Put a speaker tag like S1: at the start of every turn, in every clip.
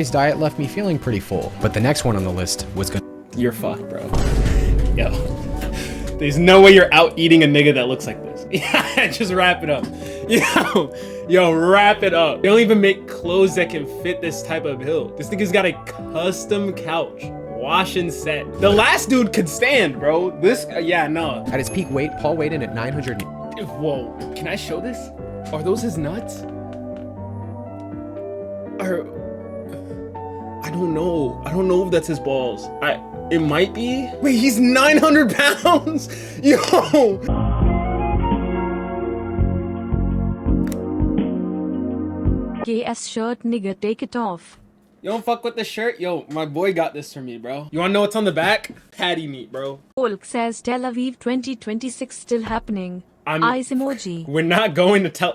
S1: His diet left me feeling pretty full, but the next one on the list was gonna.
S2: You're fucked, bro. Yo. There's no way you're out eating a nigga that looks like this. Yeah, just wrap it up. Yo, wrap it up. They don't even make clothes that can fit this type of build. This nigga's got a custom couch. Wash and set. The last dude could stand, bro. This, yeah, no.
S1: At his peak weight, Paul weighed in at 900.
S2: Whoa, can I show this? Are those his nuts? I don't know. I don't know if that's his balls. It might be. Wait, he's 900 pounds? Yo.
S3: KS shirt nigga, take it off.
S2: You don't fuck with the shirt? Yo, my boy got this for me, bro. You wanna know what's on the back? Patty meat, bro.
S3: Polk says Tel Aviv 2026 still happening. Eyes emoji.
S2: We're not going to tell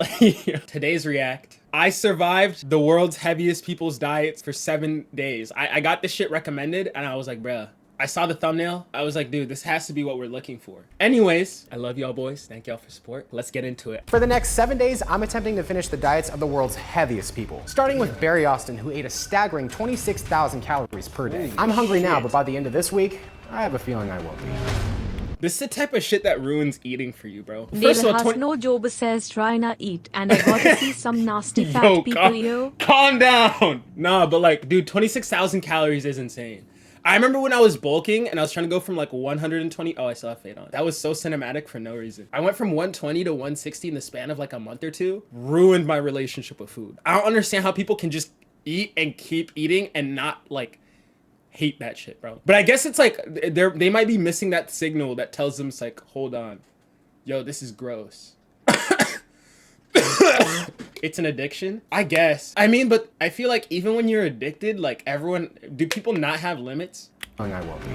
S2: Today's react. I survived the world's heaviest people's diets for 7 days. I got this shit recommended and I was like, bruh. I saw the thumbnail. I was like, dude, this has to be what we're looking for. Anyways, I love y'all boys. Thank y'all for support. Let's get into it.
S1: For the next 7 days, I'm attempting to finish the diets of the world's heaviest people. Starting with Barry Austin, who ate a staggering 26,000 calories per day. I'm hungry now, but by the end of this week, I have a feeling I won't be.
S2: This is the type of shit that ruins eating for you, bro.
S3: First of all, no Job says try not eat, and I got to see some nasty fat people, yo.
S2: Calm down. Nah, but like, dude, 26,000 calories is insane. I remember when I was bulking and I was trying to go from like 120. Oh, I still have fade on. That was so cinematic for no reason. I went from 120 to 160 in the span of like a month or two. Ruined my relationship with food. I don't understand how people can just eat and keep eating and not like hate that shit, bro. But I guess it's like they might be missing that signal that tells them it's like, hold on, yo, this is gross. It's an addiction, I guess. I mean, but I feel like even when you're addicted, like do people not have limits?
S1: I won't be.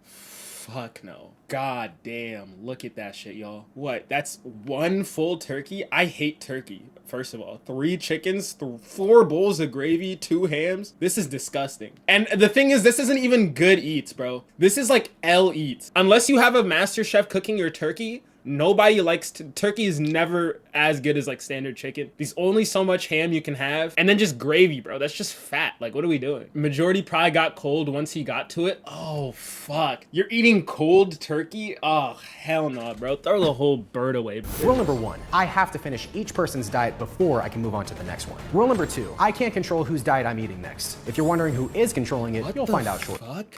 S2: Fuck no. God damn, look at that shit, y'all. What, that's one full turkey? I hate turkey, first of all. 3 chickens, 4 bowls of gravy, 2 hams. This is disgusting. And the thing is, this isn't even good eats, bro. This is like L eats. Unless you have a master chef cooking your turkey, nobody likes turkey is never as good as like standard chicken. There's only so much ham you can have, and then just gravy, bro. That's just fat. Like, what are we doing? Majority probably got cold once he got to it. Oh fuck, you're eating cold turkey? Oh hell no, bro. Throw the whole bird away, bro.
S1: Rule number 1, I have to finish each person's diet before I can move on to the next one. Rule number 2, I can't control whose diet I'm eating next. If you're wondering who is controlling it, you'll find out shortly.
S2: Fuck?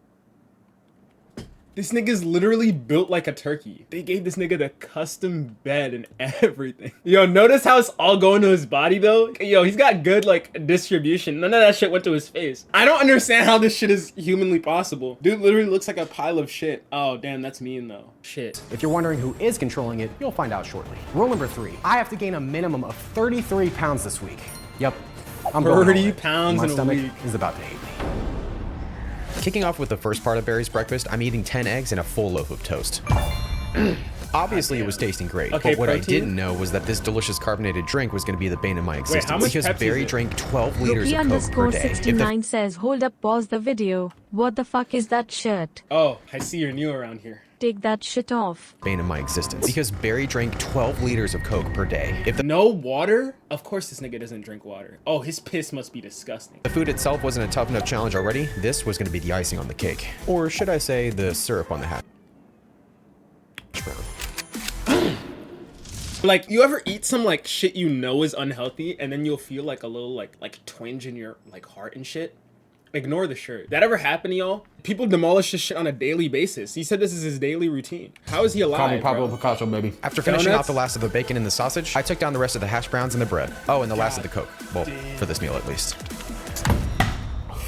S2: This nigga's literally built like a turkey. They gave this nigga the custom bed and everything. Yo, notice how it's all going to his body though? Yo, he's got good like distribution. None of that shit went to his face. I don't understand how this shit is humanly possible. Dude literally looks like a pile of shit. Oh damn, that's mean though. Shit.
S1: If you're wondering who is controlling it, you'll find out shortly. Rule number 3, I have to gain a minimum of 33 pounds this week. Yep, I'm
S2: 30 pounds in a
S1: stomach
S2: week.
S1: is about to hate me.
S4: Kicking off with the first part of Barry's breakfast, I'm eating 10 eggs and a full loaf of toast. Obviously, it was tasting great,
S2: Okay,
S4: but what I
S2: protein?
S4: didn't know was that this delicious carbonated drink was going to be the bane of my existence.
S2: how much
S4: because
S2: Pepsi
S4: Barry
S2: is it?
S4: drank 12 liters
S3: Rookie
S4: of Coke per day. If the
S3: _69 says hold up, pause the video. What the fuck is that shirt?
S2: Oh, I see you're new around here.
S3: Take that shit off.
S4: bane of my existence, because Barry drank 12 liters of Coke per day. If the
S2: No water? Of course this nigga doesn't drink water. Oh, his piss must be disgusting.
S4: food itself wasn't a tough enough challenge already, this was going to be the icing on the cake. Or should I say, the syrup on the hash brown.
S2: Like, you ever eat some like shit you know is unhealthy and then you'll feel like a little like twinge in your like heart and shit? Ignore the shirt. That ever happen to y'all? People demolish this shit on a daily basis. He said this is his daily routine. How is he alive,
S1: Call me Pablo
S2: bro?
S1: Picasso, baby.
S4: After finishing
S2: Donuts?
S4: off the last of the bacon and the sausage, I took down the rest of the hash browns and the bread. Oh, and the last of the Coke. Well, for this meal at least.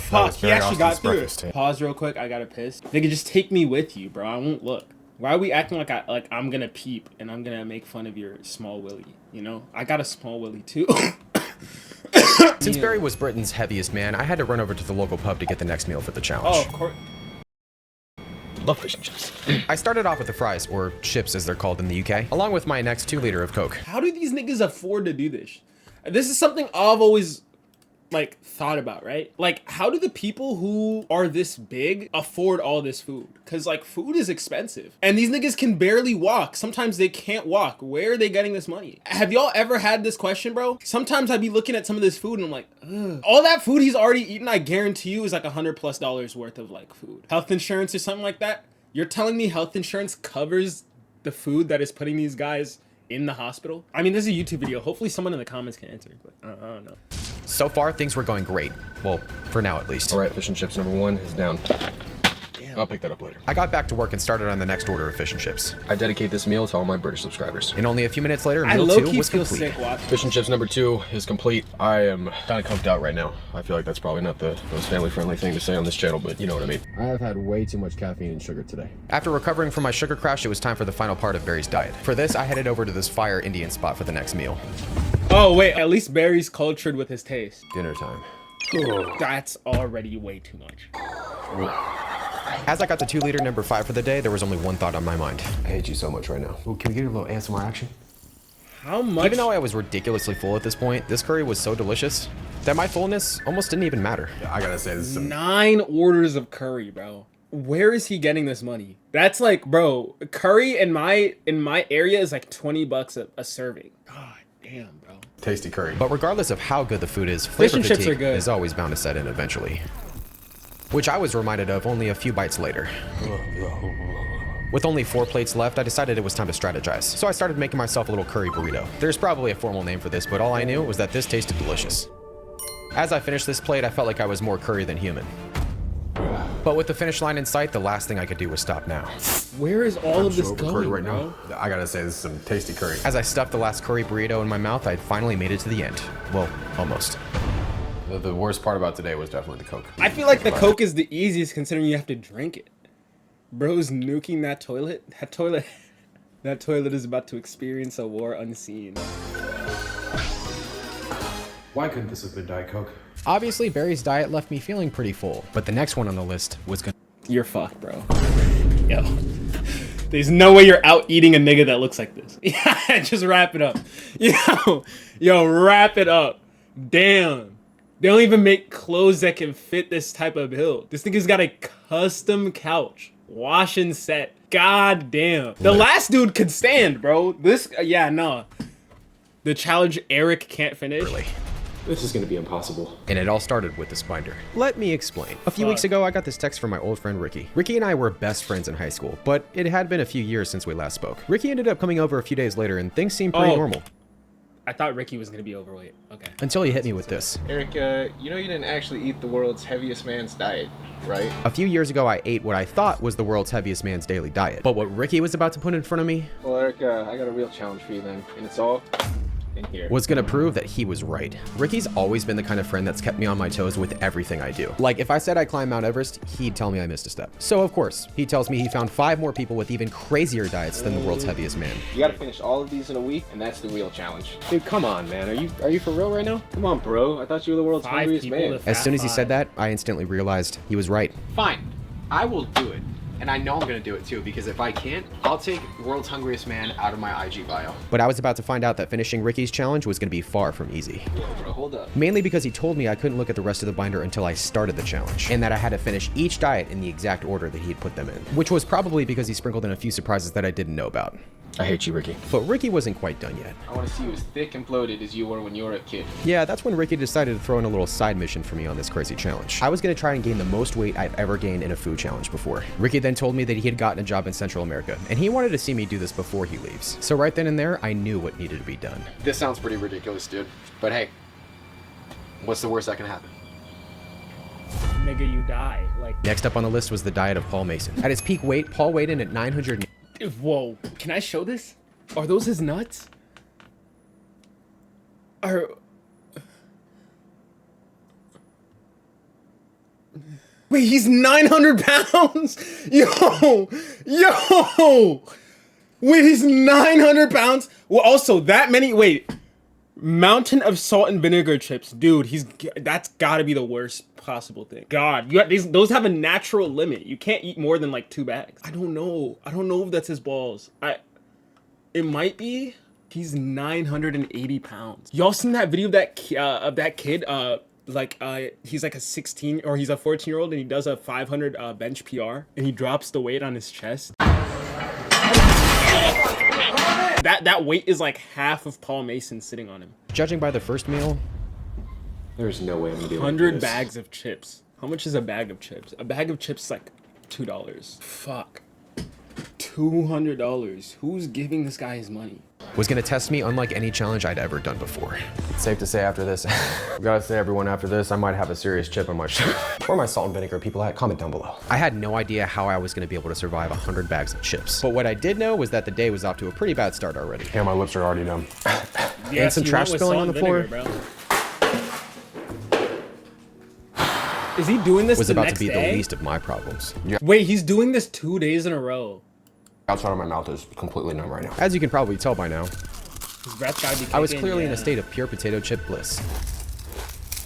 S2: Fuck, he
S1: Barry
S2: actually got
S1: Austin's
S2: through
S1: breakfast.
S2: it. Pause real quick, I gotta piss. Nigga, just take me with you, bro. I won't look. Why are we acting like I'm gonna peep and I'm gonna make fun of your small willy, you know? I got a small willy too.
S4: Since Barry was Britain's heaviest man, I had to run over to the local pub to get the next meal for the
S2: Oh,
S4: challenge.
S2: of course.
S1: Love fish and chips.
S4: I started off with the fries, or chips as they're called in the UK, along with my next 2 liter of Coke.
S2: How do these niggas afford to do this? This is something I've always like thought about, right? Like, how do the people who are this big afford all this food? Because like food is expensive and these niggas can barely walk. Sometimes they can't walk. Where are they getting this money? Have y'all ever had this question, bro? Sometimes I'd be looking at some of this food and I'm like, ugh. All that food he's already eaten, I guarantee you, is like $100+ worth of like food. Health insurance or something like that. You're telling me health insurance covers the food that is putting these guys in the hospital? I mean, this is a YouTube video. Hopefully someone in the comments can answer, but I don't know.
S4: So far, things were going great. Well, for now at least.
S5: All right, fish and chips number 1 is down. I'll pick that up later.
S4: I got back to work and started on the next order of fish and chips.
S5: I dedicate this meal to all my British subscribers.
S4: And only a few minutes later,
S2: I
S4: meal 2
S2: low-key
S4: was
S2: feel
S4: complete.
S2: sick watching.
S5: Fish and chips number 2 is complete. I am kind of coked out right now. I feel like that's probably not the most family-friendly thing to say on this channel, but you know what I mean. I have had way too much caffeine and sugar today.
S4: After recovering from my sugar crash, it was time for the final part of Barry's diet. For this, I headed over to this fire Indian spot for the next meal.
S2: Oh wait, at least Barry's cultured with his taste.
S5: Dinner time.
S2: That's already way too much.
S4: As I got to 2-liter number 5 for the day, there was only one thought on my mind.
S5: I hate you so much right now.
S1: Ooh, can we get a little ASMR action?
S2: How much?
S4: Even though I was ridiculously full at this point, this curry was so delicious that my fullness almost didn't even matter.
S5: Yeah, I gotta say, this is some
S2: 9 orders of curry, bro. Where is he getting this money? That's like, bro, curry in my area is like $20 a serving. God damn, bro.
S5: tasty curry.
S4: But regardless of how good the food is,
S2: Fish
S4: flavor
S2: and chips are
S4: fatigue
S2: good.
S4: is always bound to set in eventually. Which I was reminded of only a few bites later. With only 4 plates left, I decided it was time to strategize. So I started making myself a little curry burrito. There's probably a formal name for this, but all I knew was that this tasted delicious. As I finished this plate, I felt like I was more curry than human. But with the finish line in sight, the last thing I could do was stop now.
S2: Where is all of this
S5: So
S2: going,
S5: curry right
S2: bro?
S5: now. I gotta say, this is some tasty curry.
S4: As I stuffed the last curry burrito in my mouth, I'd finally made it to the end. Well, almost.
S5: The worst part about today was definitely the Coke.
S2: I feel like the Coke is the easiest considering you have to drink it. Bro's nuking that toilet. That toilet is about to experience a war unseen.
S5: Why couldn't this have been Diet Coke?
S1: Obviously, Barry's diet left me feeling pretty full, but the next one on the list was gonna.
S2: You're fucked, bro. Yo. There's no way you're out eating a nigga that looks like this. Yeah, just wrap it up. Yo, wrap it up. Damn. They don't even make clothes that can fit this type of build. This nigga's got a custom couch. Wash and set. God damn. The last dude could stand, bro. This, yeah, no. The challenge Eric can't finish.
S4: Really.
S5: This is gonna be impossible.
S4: And it all started with this binder. Let me explain. A few weeks ago, I got this text from my old friend Ricky. Ricky and I were best friends in high school, but it had been a few years since we last spoke. Ricky ended up coming over a few days later and things seemed pretty normal.
S2: I thought Ricky was gonna be overweight. Okay.
S4: Until he hit me with this.
S6: Eric, you know you didn't actually eat the world's heaviest man's diet, right?
S4: A few years ago, I ate what I thought was the world's heaviest man's daily diet. But what Ricky was about to put in front of me
S6: Well, Eric, I got a real challenge for you then, and it's all in here.
S4: was gonna prove that he was right. Ricky's always been the kind of friend that's kept me on my toes with everything I do. Like, if I said I climbed Mount Everest, he'd tell me I missed a step. So of course, he tells me he found 5 more people with even crazier diets than the world's heaviest man.
S6: You gotta finish all of these in a week, and that's the real challenge.
S5: Dude, come on, man. Are you for real right now?
S6: Come on, bro. I thought you were the world's
S2: 5
S6: hungriest
S2: people
S6: man.
S2: to
S4: As soon as he
S2: Fat
S4: said that, I instantly realized he was right.
S7: Fine, I will do it. And I know I'm gonna do it too, because if I can't, I'll take World's Hungriest Man out of my IG bio.
S4: But I was about to find out that finishing Ricky's challenge was gonna be far from easy.
S6: Whoa, bro, hold up.
S4: Mainly because he told me I couldn't look at the rest of the binder until I started the challenge, and that I had to finish each diet in the exact order that he had put them in. Which was probably because he sprinkled in a few surprises that I didn't know about.
S5: I hate you, Ricky.
S4: But Ricky wasn't quite done yet.
S6: I wanna see you as thick and bloated as you were when you were a kid.
S4: Yeah, that's when Ricky decided to throw in a little side mission for me on this crazy challenge. I was gonna try and gain the most weight I've ever gained in a food challenge before. Ricky then told me that he had gotten a job in Central America, and he wanted to see me do this before he leaves. So right then and there, I knew what needed to be done.
S7: This sounds pretty ridiculous, dude. But hey, what's the worst that can happen?
S2: Nigga, you die. Like,
S4: Next up on the list was the diet of Paul Mason. At his peak weight, Paul weighed in at 900.
S2: whoa. Can I show this? Are those his nuts? Wait, he's 900 pounds? Yo! Wait, he's 900 pounds? Well, also, that many, wait. Mountain of salt and vinegar chips. Dude, that's gotta be the worst possible thing. God, those have a natural limit. You can't eat more than like 2 bags. I don't know if that's his balls. It might be. He's 980 pounds. Y'all seen that video of that kid like he's like a 16 or he's a 14-year-old and he does a 500 bench PR and he drops the weight on his chest. That weight is like half of Paul Mason sitting on him.
S4: Judging by the first meal,
S5: There's no way I'm gonna be able to do
S2: 100
S5: this.
S2: bags of chips. How much is a bag of chips? A bag of chips is like $2. Fuck. $200. Who's giving this guy his money?
S4: was gonna test me unlike any challenge I'd ever done before.
S5: It's safe to say after this, I gotta say everyone after this, I might have a serious chip on my shoulder.
S4: Where are my salt and vinegar people at? Comment down below. I had no idea how I was gonna be able to survive 100 bags of chips. But what I did know was that the day was off to a pretty bad start already.
S5: Yeah, my lips are already numb.
S2: Yes,
S4: some
S2: you
S4: trash
S2: went with
S4: spilling
S2: salt
S4: on the
S2: and
S4: floor.
S2: vinegar, bro. Is he doing this
S4: Was
S2: the
S4: about
S2: next
S4: to be
S2: day?
S4: the least of my problems.
S2: Wait, he's doing this 2 days in a row.
S5: Outside of my mouth is completely numb right now.
S4: As you can probably tell by now,
S2: His breath gotta be
S4: I was
S2: kicking,
S4: clearly in
S2: yeah.
S4: a state of pure potato chip bliss.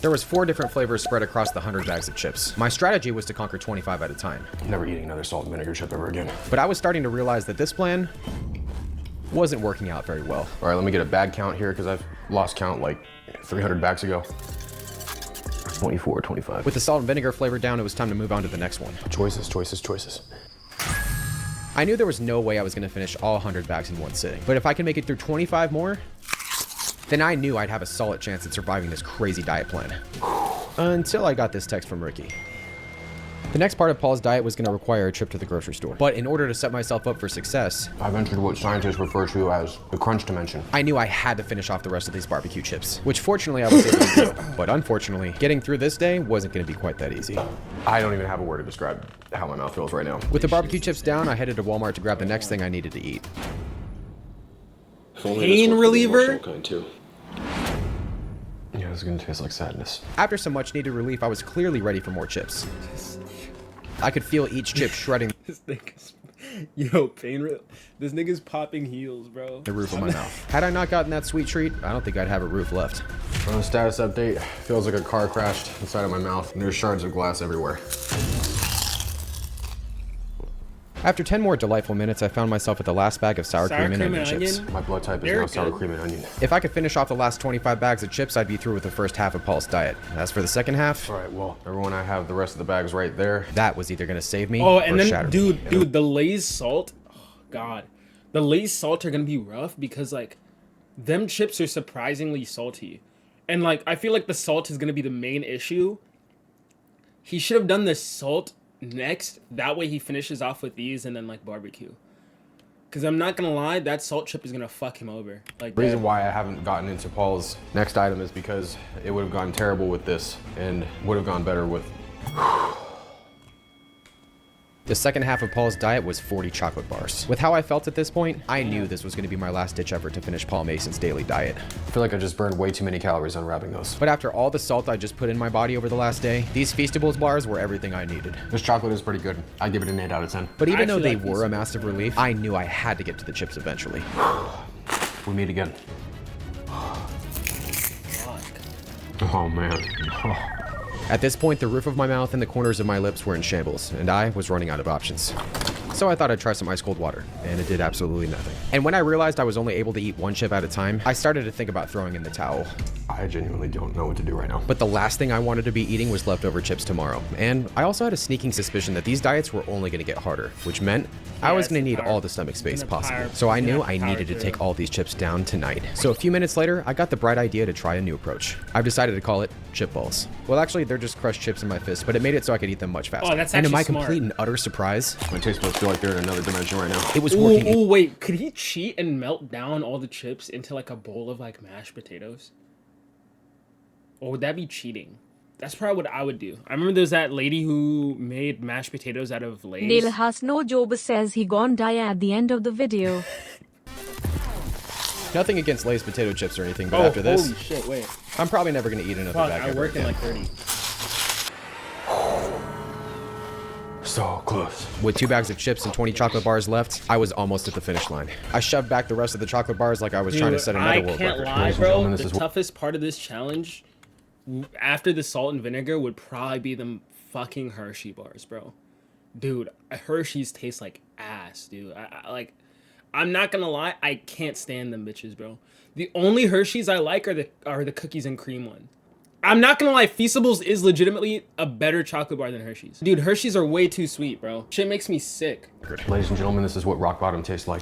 S4: There was 4 different flavors spread across the 100 bags of chips. My strategy was to conquer 25 at a time.
S5: I'm never eating another salt and vinegar chip ever again.
S4: But I was starting to realize that this plan wasn't working out very well.
S5: All right, let me get a bag count here because I've lost count like 300 bags ago. 24, 25.
S4: With the salt and vinegar flavor down, it was time to move on to the next one.
S5: Choices, choices, choices.
S4: I knew there was no way I was going to finish all 100 bags in one sitting. But if I can make it through 25 more, then I knew I'd have a solid chance at surviving this crazy diet plan. Until I got this text from Ricky. The next part of Paul's diet was going to require a trip to the grocery store. But in order to set myself up for success,
S5: I've entered what scientists refer to as the crunch dimension.
S4: I knew I had to finish off the rest of these barbecue chips, which fortunately I was able to do. But unfortunately, getting through this day wasn't going to be quite that easy.
S5: I don't even have a word to describe how my mouth feels right now.
S4: With the barbecue chips down, I headed to Walmart to grab the next thing I needed to eat.
S2: Pain reliever?
S5: Kind too. Yeah, it's gonna taste like sadness.
S4: After some much needed relief, I was clearly ready for more chips. I could feel each chip shredding
S2: This nigga's, this nigga's popping heels, bro.
S4: the roof of my mouth. Had I not gotten that sweet treat, I don't think I'd have a roof left.
S5: On a status update, feels like a car crashed inside of my mouth and there's shards of glass everywhere.
S4: After 10 more delightful minutes, I found myself at the last bag of sour cream and onion chips.
S5: My blood type is
S2: Very
S5: now sour
S2: good.
S5: cream and onion.
S4: If I could finish off the last 25 bags of chips, I'd be through with the first half of Paul's diet. As for the second half,
S5: All right, well, everyone, I have the rest of the bags right there.
S4: that was either gonna save me
S2: Oh,
S4: or
S2: and then,
S4: shatter me.
S2: dude, the Lay's salt. Oh, God. The Lay's salt are gonna be rough because, like, them chips are surprisingly salty. And, like, I feel like the salt is gonna be the main issue. He should have done the salt next. That way he finishes off with these and then, like, barbecue. Because I'm not gonna lie, that salt chip is gonna fuck him over. Like,
S5: The reason
S2: that.
S5: why I haven't gotten into Paul's next item is because it would have gone terrible with this and would have gone better with...
S4: The second half of Paul's diet was 40 chocolate bars. With how I felt at this point, I knew this was going to be my last ditch effort to finish Paul Mason's daily diet.
S5: I feel like I just burned way too many calories unwrapping those.
S4: But after all the salt I just put in my body over the last day, these Feastables bars were everything I needed.
S5: This chocolate is pretty good. I'd give it an 8 out of 10.
S4: But even
S2: I
S4: though
S2: actually
S4: they
S2: like
S4: were a
S2: Feastables.
S4: massive relief, I knew I had to get to the chips eventually.
S5: We meet again.
S2: Fuck.
S5: Oh, man.
S4: At this point, the roof of my mouth and the corners of my lips were in shambles, and I was running out of options. So I thought I'd try some ice cold water, and it did absolutely nothing. And when I realized I was only able to eat one chip at a time, I started to think about throwing in the towel.
S5: I genuinely don't know what to do right now.
S4: But the last thing I wanted to be eating was leftover chips tomorrow. And I also had a sneaking suspicion that these diets were only going to get harder, which meant I was
S2: it's
S4: going to need
S2: power-
S4: all the stomach space
S2: it's gonna
S4: possible.
S2: power-
S4: So I
S2: it's
S4: knew
S2: gonna
S4: I
S2: power
S4: needed to
S2: through.
S4: take all these chips down tonight. So a few minutes later, I got the bright idea to try a new approach. I've decided to call it chip balls. Well, actually, they're just crushed chips in my fist, but it made it so I could eat them much faster.
S2: Oh, that's
S4: and to
S2: actually
S4: my
S2: smart.
S4: complete and utter surprise,
S5: My taste buds feel like they're in another dimension right now.
S4: it was working.
S2: Ooh, wait, could he cheat and melt down all the chips into like a bowl of like mashed potatoes? Or would that be cheating? That's probably what I would do. I remember there's that lady who made mashed potatoes out of Lay's.
S3: Neil Hasno Job says he gon' die at the end of the video.
S4: Nothing against Lay's potato chips or anything, but
S2: Oh,
S4: after this,
S2: holy shit, wait.
S4: I'm probably never going to eat another
S2: Fuck,
S4: bag
S2: I
S4: ever
S2: work in
S4: again.
S2: like 30.
S5: So close.
S4: With 2 bags of chips and 20 chocolate bars left, I was almost at the finish line. I shoved back the rest of the chocolate bars like I was trying to set another
S2: I
S4: world
S2: can't
S4: record.
S2: lie,
S5: Ladies and
S2: bro.
S5: gentlemen, this
S2: The
S5: is what-
S2: toughest part of this challenge, after the salt and vinegar, would probably be the fucking Hershey bars, bro. Dude, Hershey's taste like ass, dude. I'm not gonna lie, I can't stand them bitches, bro. The only Hershey's I like are the cookies and cream one. I'm not gonna lie, Feastables is legitimately a better chocolate bar than Hershey's. Dude, Hershey's are way too sweet, bro. Shit makes me sick.
S5: Ladies and gentlemen, this is what rock bottom tastes like.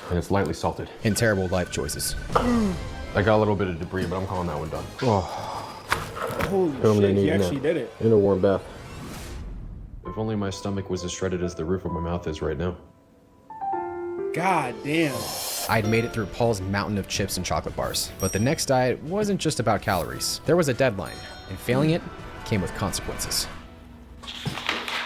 S5: And it's lightly salted.
S4: And terrible life choices.
S5: I got a little bit of debris, but I'm calling that one done. Oh,
S2: Holy
S5: I'm gonna
S2: shit,
S5: need
S2: he actually did it.
S5: in a warm bath. If only my stomach was as shredded as the roof of my mouth is right now.
S2: God damn.
S4: I'd made it through Paul's mountain of chips and chocolate bars, but the next diet wasn't just about calories. There was a deadline, and failing it came with consequences.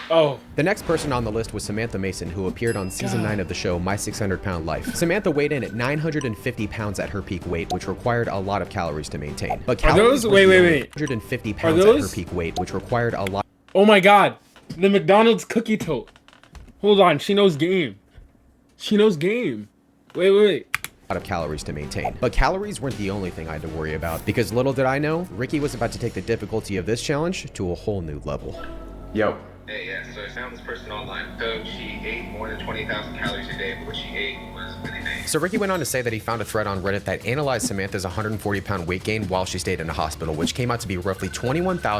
S2: Oh.
S4: The next person on the list was Samantha Mason, who appeared on season 9 of the show My 600 Pound Life. Samantha weighed in at 950 pounds at her peak weight, which required a lot of calories to maintain. But calories
S2: those- wait.
S4: 150 pounds at her peak weight, which required a lot.
S2: Oh my god. The McDonald's cookie tote. Hold on, she knows game. She knows game. Wait.
S4: Of calories to maintain. But calories weren't the only thing I had to worry about, because little did I know, Ricky was about to take the difficulty of this challenge to a whole new level.
S5: Yo.
S8: Hey, yeah, so I found this person online. So she ate more than 20,000 calories a day, but what she ate was really nice.
S4: So Ricky went on to say that he found a thread on Reddit that analyzed Samantha's 140-pound weight gain while she stayed in a hospital, which came out to be roughly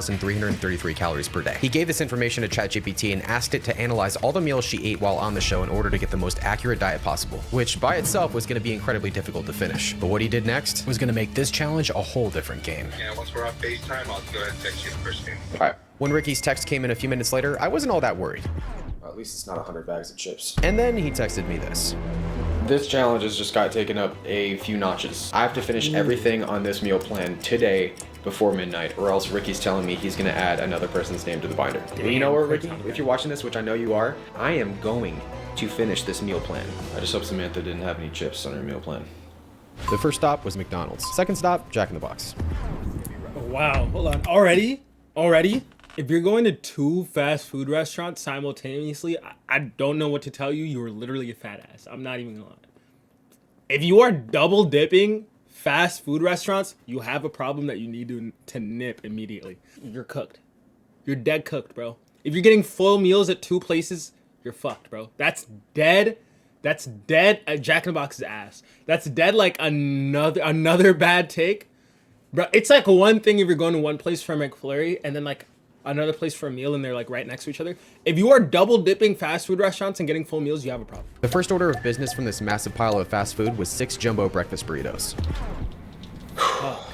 S4: 21,333 calories per day. He gave this information to ChatGPT and asked it to analyze all the meals she ate while on the show in order to get the most accurate diet possible, which by itself was going to be incredibly difficult to finish. But what he did next was going to make this challenge a whole different game.
S8: Yeah, once we're off FaceTime, I'll go ahead and text you the first name.
S5: All right.
S4: When Ricky's text came in a few minutes later, I wasn't all that worried.
S5: At least it's not 100 bags of chips.
S4: And then he texted me this.
S5: This challenge has just got taken up a few notches. I have to finish everything on this meal plan today before midnight, or else Ricky's telling me he's gonna add another person's name to the binder. And you know what, Ricky? If you're watching this, which I know you are, I am going to finish this meal plan. I just hope Samantha didn't have any chips on her meal plan.
S4: The first stop was McDonald's. Second stop, Jack in the Box.
S2: Wow, hold on. Already? If you're going to 2 fast food restaurants simultaneously, I don't know what to tell you. You are literally a fat ass. I'm not even gonna lie. If you are double dipping fast food restaurants, you have a problem that you need to nip immediately. You're cooked. You're dead cooked, bro. If you're getting full meals at 2 places, you're fucked, bro. That's dead. That's dead at Jack in the Box's ass. That's dead like another bad take. Bro, it's like one thing if you're going to one place for a McFlurry and then like another place for a meal and they're like right next to each other. If you are double dipping fast food restaurants and getting full meals, you have a problem.
S4: The first order of business from this massive pile of fast food was 6 jumbo breakfast burritos.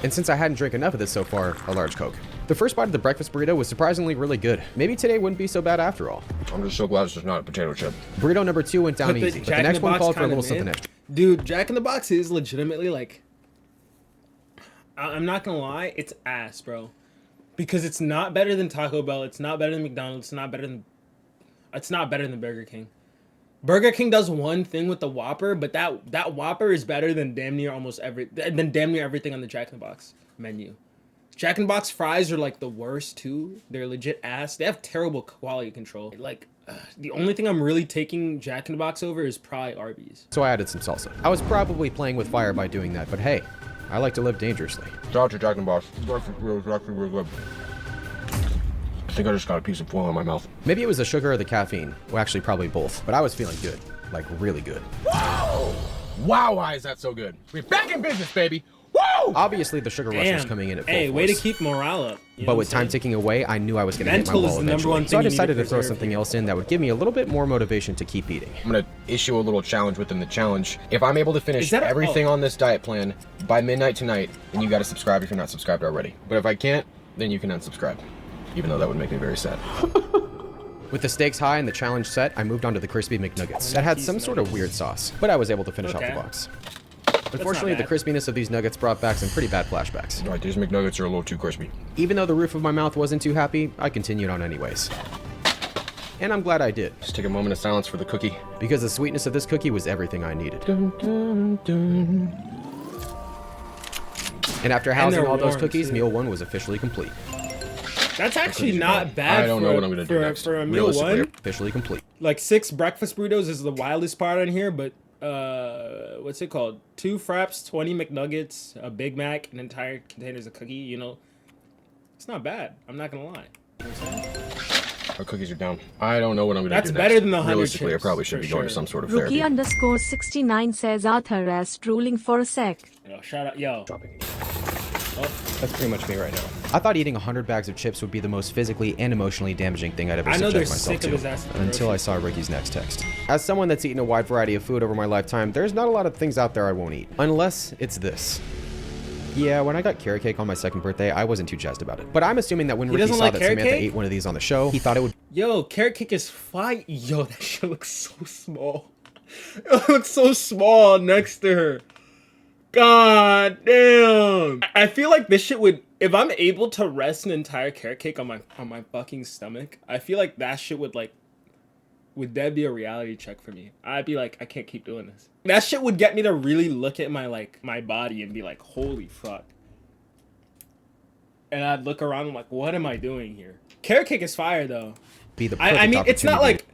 S4: And since I hadn't drank enough of this so far, a large Coke. The first bite of the breakfast burrito was surprisingly really good. Maybe today wouldn't be so bad after all.
S5: I'm just so glad it's just not a potato chip.
S4: Burrito number 2 went down
S2: But the
S4: easy, but
S2: Jack
S4: the
S2: in
S4: next
S2: the
S4: one
S2: Box
S4: called for a
S2: kinda
S4: little something
S2: mid.
S4: extra.
S2: Dude, Jack in the Box is legitimately like, I'm not gonna lie, it's ass, bro. Because it's not better than Taco Bell, it's not better than McDonald's, it's not better than Burger King. Burger King does one thing with the Whopper, but that Whopper is better than damn near everything on the Jack in the Box menu. Jack in the Box fries are like the worst too. They're legit ass. They have terrible quality control. Like the only thing I'm really taking Jack in the Box over is probably Arby's.
S4: So I added some salsa. I was probably playing with fire by doing that, but hey, I like to live dangerously.
S5: Shout out to Jack in the Box. I think I just got a piece of foil in my mouth.
S4: Maybe it was the sugar or the caffeine. Well, actually probably both, but I was feeling good. Like really good.
S5: Wow! Wow, why is that so good? We're back in business, baby! Woo!
S4: Obviously the sugar rush was coming in at full
S2: Hey,
S4: force.
S2: way to keep morale up. You know
S4: But
S2: what
S4: with
S2: I'm
S4: time
S2: saying?
S4: ticking away, I knew I was going to hit my
S2: Mental is
S4: wall
S2: the number one
S4: eventually. So I
S2: thing you need
S4: decided
S2: to
S4: to throw
S2: preserve.
S4: something else in that would give me a little bit more motivation to keep eating.
S5: I'm gonna issue a little challenge within the challenge. If I'm able to
S2: Is
S5: finish
S2: that a-
S5: everything on this diet plan by midnight tonight, then you gotta subscribe if you're not subscribed already. But if I can't, then you can unsubscribe. Even though that would make me very sad.
S4: With the stakes high and the challenge set, I moved on to the crispy McNuggets. That had some sort of weird sauce, but I was able to finish off the
S2: Okay.
S4: box. Unfortunately, the
S2: bad.
S4: crispiness of these nuggets brought back some pretty bad flashbacks.
S5: Alright, these McNuggets are a little too crispy.
S4: Even though the roof of my mouth wasn't too happy, I continued on anyways. And I'm glad I did,
S5: Just take a moment of silence for the cookie.
S4: because the sweetness of this cookie was everything I needed. And after housing
S2: they're
S4: all those
S2: warm,
S4: cookies,
S2: too.
S4: meal 1 was officially complete.
S2: That's actually not bad.
S5: I don't know what I'm gonna do next.
S2: For a meal
S5: Realistically,
S2: one.
S4: Officially complete.
S2: Like 6 breakfast burritos is the wildest part on here, but what's it called? 2 fraps, 20 McNuggets, a Big Mac, and entire containers of cookie. You know, it's not bad. I'm not gonna lie. You know what I'm saying?
S5: Our cookies are down. I don't know what I'm gonna
S2: That's
S5: do
S2: better
S5: next.
S2: than the 100
S5: Realistically,
S2: chips,
S5: I probably should
S2: for
S5: be going to
S2: sure.
S5: some sort of therapy.
S3: Rookie_69 says Arthur as drooling for a sec.
S2: Yo, shout out, yo.
S5: Dropping.
S2: Oh,
S1: That's pretty much me right now.
S4: I thought eating 100 bags of chips would be the most physically and emotionally damaging thing I'd ever
S2: I know they're
S4: subject myself
S2: sick of his ass
S4: to,
S2: to
S4: until I saw Ricky's next text. As someone that's eaten a wide variety of food over my lifetime, there's not a lot of things out there I won't eat. Unless it's this. Yeah, when I got carrot cake on my second birthday, I wasn't too jazzed about it. But I'm assuming that when Ricky
S2: doesn't
S4: saw
S2: like
S4: that
S2: carrot
S4: Samantha
S2: cake?
S4: ate one of these on the show, he thought it would
S2: Yo, carrot cake is fine. Yo, that shit looks so small. It looks so small next to her. God damn. I feel like this shit would, if I'm able to rest an entire carrot cake on my fucking stomach, I feel like that shit would like, would that be a reality check for me? I'd be like, I can't keep doing this. That shit would get me to really look at my body and be like, holy fuck. And I'd look around and like, what am I doing here? Carrot cake is fire though.
S4: be the
S2: I
S4: perfect
S2: mean, it's not
S4: opportunity.
S2: like,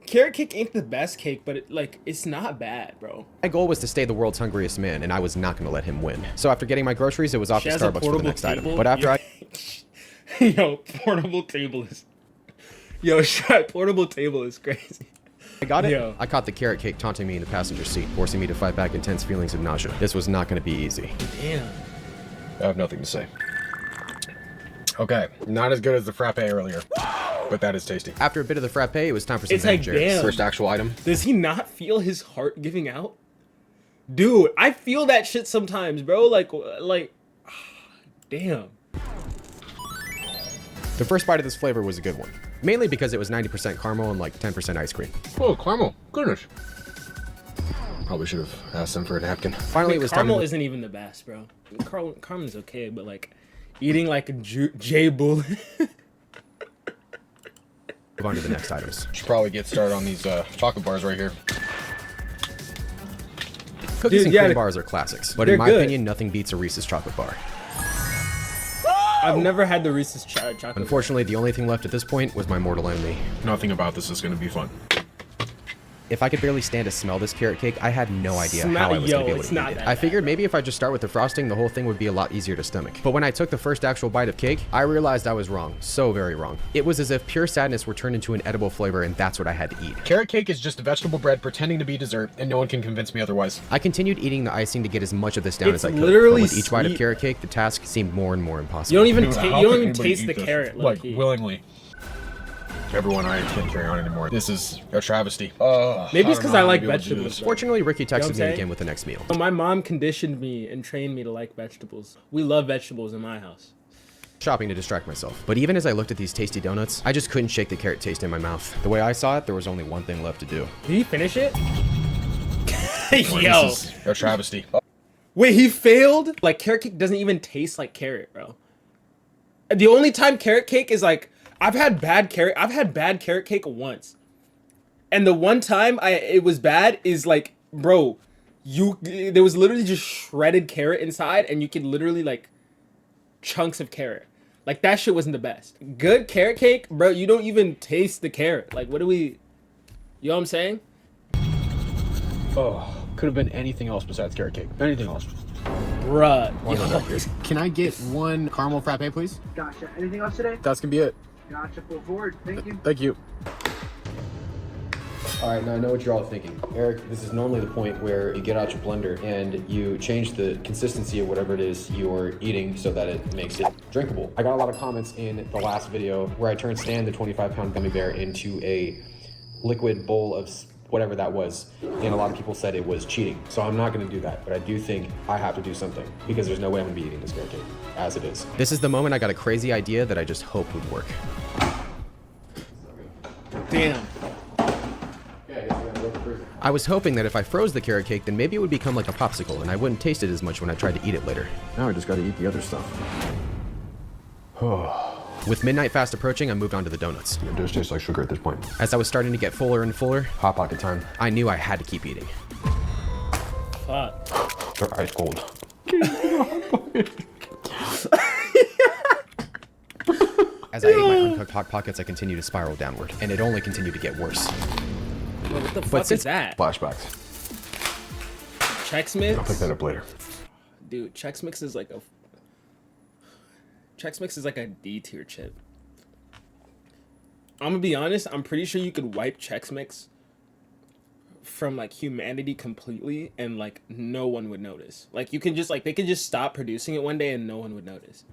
S2: carrot cake ain't the best cake, but it's not bad, bro.
S4: My goal was to stay the world's hungriest man, and I was not going to let him win. So after getting my groceries, it was off
S2: She
S4: to
S2: has a
S4: Starbucks for the
S2: portable
S4: next item.
S2: table.
S4: But after I
S2: Yo, portable table is... Yo, shut, portable table is crazy.
S4: got it,
S2: Yo.
S4: I caught the carrot cake taunting me in the passenger seat, forcing me to fight back intense feelings of nausea. This was not going to be easy.
S2: Damn.
S5: I have nothing to say. Okay, not as good as the frappe earlier, but that is tasty.
S4: After a bit of the frappe, it was time for some
S2: It's
S4: Ben
S2: like,
S4: Jerry's.
S2: damn.
S5: First actual item.
S2: Does he not feel his heart giving out? Dude, I feel that shit sometimes, bro. Like, damn.
S4: The first bite of this flavor was a good one, mainly because it was 90% caramel and like 10% ice cream.
S5: Oh, caramel. Goodness. Probably should have asked them for a napkin.
S4: Finally, it was time
S2: Caramel
S4: to
S2: isn't even the best, bro. Caramel's okay, but like, eating like a J Bull.
S4: move on to the next items.
S5: Should probably get started on these chocolate bars right here.
S4: Cookies
S2: Dude,
S4: and
S2: yeah,
S4: cream
S2: the-
S4: bars are classics, but
S2: they're
S4: in my
S2: good.
S4: opinion, nothing beats a Reese's chocolate bar.
S2: I've never had the Reese's chocolate.
S4: Unfortunately, the only thing left at this point was my mortal enemy.
S5: Nothing about this is going to be fun.
S4: If I could barely stand to smell this carrot cake, I had no idea
S2: Smell-
S4: how I was
S2: yo,
S4: going to be able
S2: it's
S4: to
S2: not
S4: eat it.
S2: that
S4: I
S2: bad.
S4: figured maybe if I just start with the frosting, the whole thing would be a lot easier to stomach. But when I took the first actual bite of cake, I realized I was wrong. So very wrong. It was as if pure sadness were turned into an edible flavor, and that's what I had to eat.
S5: Carrot cake is just a vegetable bread pretending to be dessert, and no one can convince me otherwise.
S4: I continued eating the icing to get as much of this down
S2: It's
S4: as I could.
S2: literally
S4: But with each bite of
S2: sweet.
S4: carrot cake, the task seemed more and more impossible.
S2: You don't even taste the carrot,
S5: like
S2: low-key.
S5: willingly. Everyone, I can't carry on anymore. This is a travesty.
S2: Maybe it's because I like vegetables.
S4: Fortunately, Ricky texted
S2: I'm
S4: me
S2: saying?
S4: again with the next meal.
S2: My mom conditioned me and trained me to like vegetables. We love vegetables in my house.
S4: Shopping to distract myself. But even as I looked at these tasty donuts, I just couldn't shake the carrot taste in my mouth. The way I saw it, there was only one thing left to do.
S2: Did he finish it? Yo.
S5: This is a travesty.
S2: Wait, he failed? Like, carrot cake doesn't even taste like carrot, bro. The only time carrot cake is like, I've had bad carrot cake once. And the one time it was bad is like, bro, there was literally just shredded carrot inside, and you could literally like chunks of carrot. Like, that shit wasn't the best. Good carrot cake, bro, you don't even taste the carrot. Like, what do we, you know what I'm saying?
S5: Oh, could have been anything else besides carrot cake. Anything else.
S2: Bruh.
S1: Can I get one caramel frappe, please?
S9: Gotcha. Anything else today?
S1: That's gonna be it.
S9: Gotcha. Pull forward. Thank you.
S1: Thank you.
S5: All right, now I know what you're all thinking. Eric, this is normally the point where you get out your blender and you change the consistency of whatever it is you're eating so that it makes it drinkable. I got a lot of comments in the last video where I turned Stan, the 25-pound gummy bear, into a liquid bowl of whatever that was, and a lot of people said it was cheating. So I'm not gonna do that, but I do think I have to do something because there's no way I'm gonna be eating this carrot cake as it is.
S4: This is the moment I got a crazy idea that I just hoped would work.
S2: Damn.
S4: I was hoping that if I froze the carrot cake, then maybe it would become like a popsicle and I wouldn't taste it as much when I tried to eat it later.
S5: Now I just gotta eat the other stuff.
S4: With midnight fast approaching, I moved on to the donuts.
S5: It does taste like sugar at this point.
S4: As I was starting to get fuller and fuller,
S5: Hot Pocket time.
S4: I knew I had to keep eating.
S2: Fuck.
S5: They're ice cold.
S4: As I ate my uncooked Hot Pockets, I continued to spiral downward, and it only continued to get worse.
S2: What the fuck
S4: since-
S2: is that?
S5: Flashbacks.
S2: Chex Mix?
S5: I'll pick that up later.
S2: Dude, Chex Mix is like a D tier chip. I'm gonna be honest, I'm pretty sure you could wipe Chex Mix from like humanity completely, and like no one would notice. Like you can just like they could just stop producing it one day and no one would notice.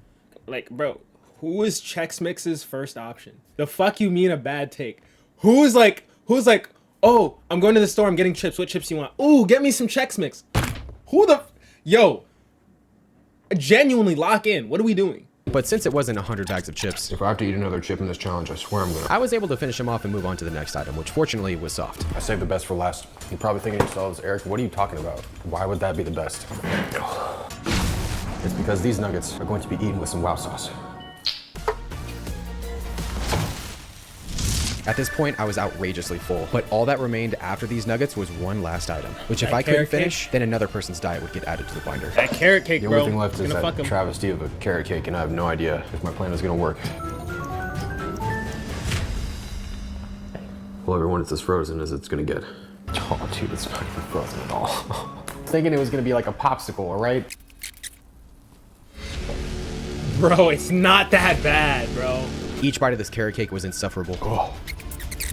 S2: Like, bro, who is Chex Mix's first option? The fuck you mean a bad take? Who's like, oh, I'm going to the store, I'm getting chips. What chips you want? Ooh, get me some Chex Mix. Who the, yo, genuinely lock in. What are we doing?
S4: But since it wasn't 100 bags of chips,
S5: If I have to eat another chip in this challenge, I swear I'm gonna.
S4: I was able to finish him off and move on to the next item, which fortunately was soft.
S5: I saved the best for last. You're probably thinking to yourselves, Eric, what are you talking about? Why would that be the best? It's because these nuggets are going to be eaten with some wow sauce.
S4: At this point, I was outrageously full, but all that remained after these nuggets was one last item, which if
S2: That
S4: I couldn't
S2: carrot cake?
S4: finish, then another person's diet would get added to the binder.
S2: That carrot cake,
S5: The
S2: bro.
S5: only thing left is
S2: Gonna fuck
S5: that
S2: 'em.
S5: travesty of a carrot cake, and I have no idea if my plan is gonna work. Well, everyone, it's as frozen as it's gonna get. Oh, dude, it's not even frozen at all.
S1: Thinking it was gonna be like a popsicle, all right?
S2: Bro, it's not that bad, bro.
S4: Each bite of this carrot cake was insufferable.
S5: Oh,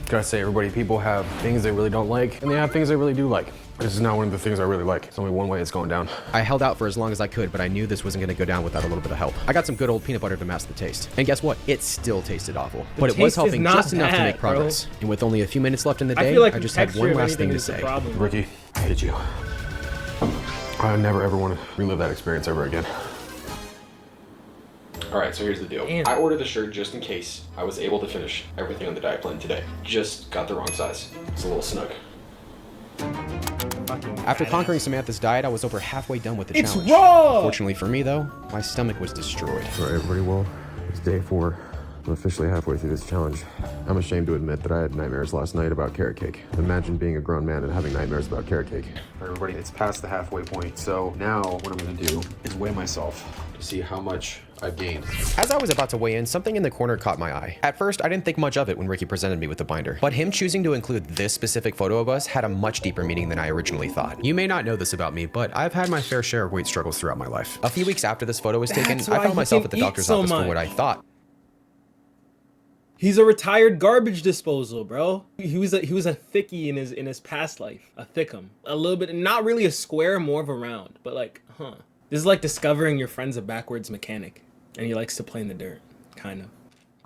S5: gotta say, everybody, people have things they really don't like, and they have things they really do like. This is not one of the things I really like. It's only one way it's going down.
S4: I held out for as long as I could, but I knew this wasn't gonna go down without a little bit of help. I got some good old peanut butter to mask the taste. And guess what? It still tasted awful. But it was
S2: taste is
S4: helping
S2: not
S4: just enough to
S2: bad,
S4: make progress. And with only a few minutes left in the
S2: I
S4: day,
S2: feel like
S4: I
S2: the
S4: just had
S2: texture
S4: one
S2: of
S4: last thing
S2: anything
S4: to
S2: is the
S4: say.
S2: problem.
S5: Ricky, I hate you. I never ever want to relive that experience ever again. All right, so here's the deal.
S2: Damn.
S5: I ordered the shirt just in case I was able to finish everything on the diet plan today. Just got the wrong size. It's a little snug.
S4: After conquering Samantha's diet, I was over halfway done with the
S2: It's
S4: challenge.
S2: raw!
S4: Fortunately for me, though, my stomach was destroyed.
S5: All right, everybody, well, it's day 4. I'm officially halfway through this challenge. I'm ashamed to admit that I had nightmares last night about carrot cake. Imagine being a grown man and having nightmares about carrot cake. All right, everybody, it's past the halfway point. So now what I'm gonna do is weigh myself to see how much I've gained.
S4: As I was about to weigh in, something in the corner caught my eye. At first, I didn't think much of it when Ricky presented me with the binder, but him choosing to include this specific photo of us had a much deeper meaning than I originally thought. You may not know this about me, but I've had my fair share of weight struggles throughout my life. A few weeks after this photo was taken,
S2: That's
S4: I
S2: why
S4: found
S2: he
S4: myself
S2: can
S4: at the
S2: eat
S4: doctor's
S2: so
S4: office for what
S2: much.
S4: I thought
S2: He's a retired garbage disposal, bro. He was a thickie in his past life, a thickum, a little bit, not really a square, more of a round, but like, huh. This is like discovering your friend's a backwards mechanic, and he likes to play in the dirt, kind of.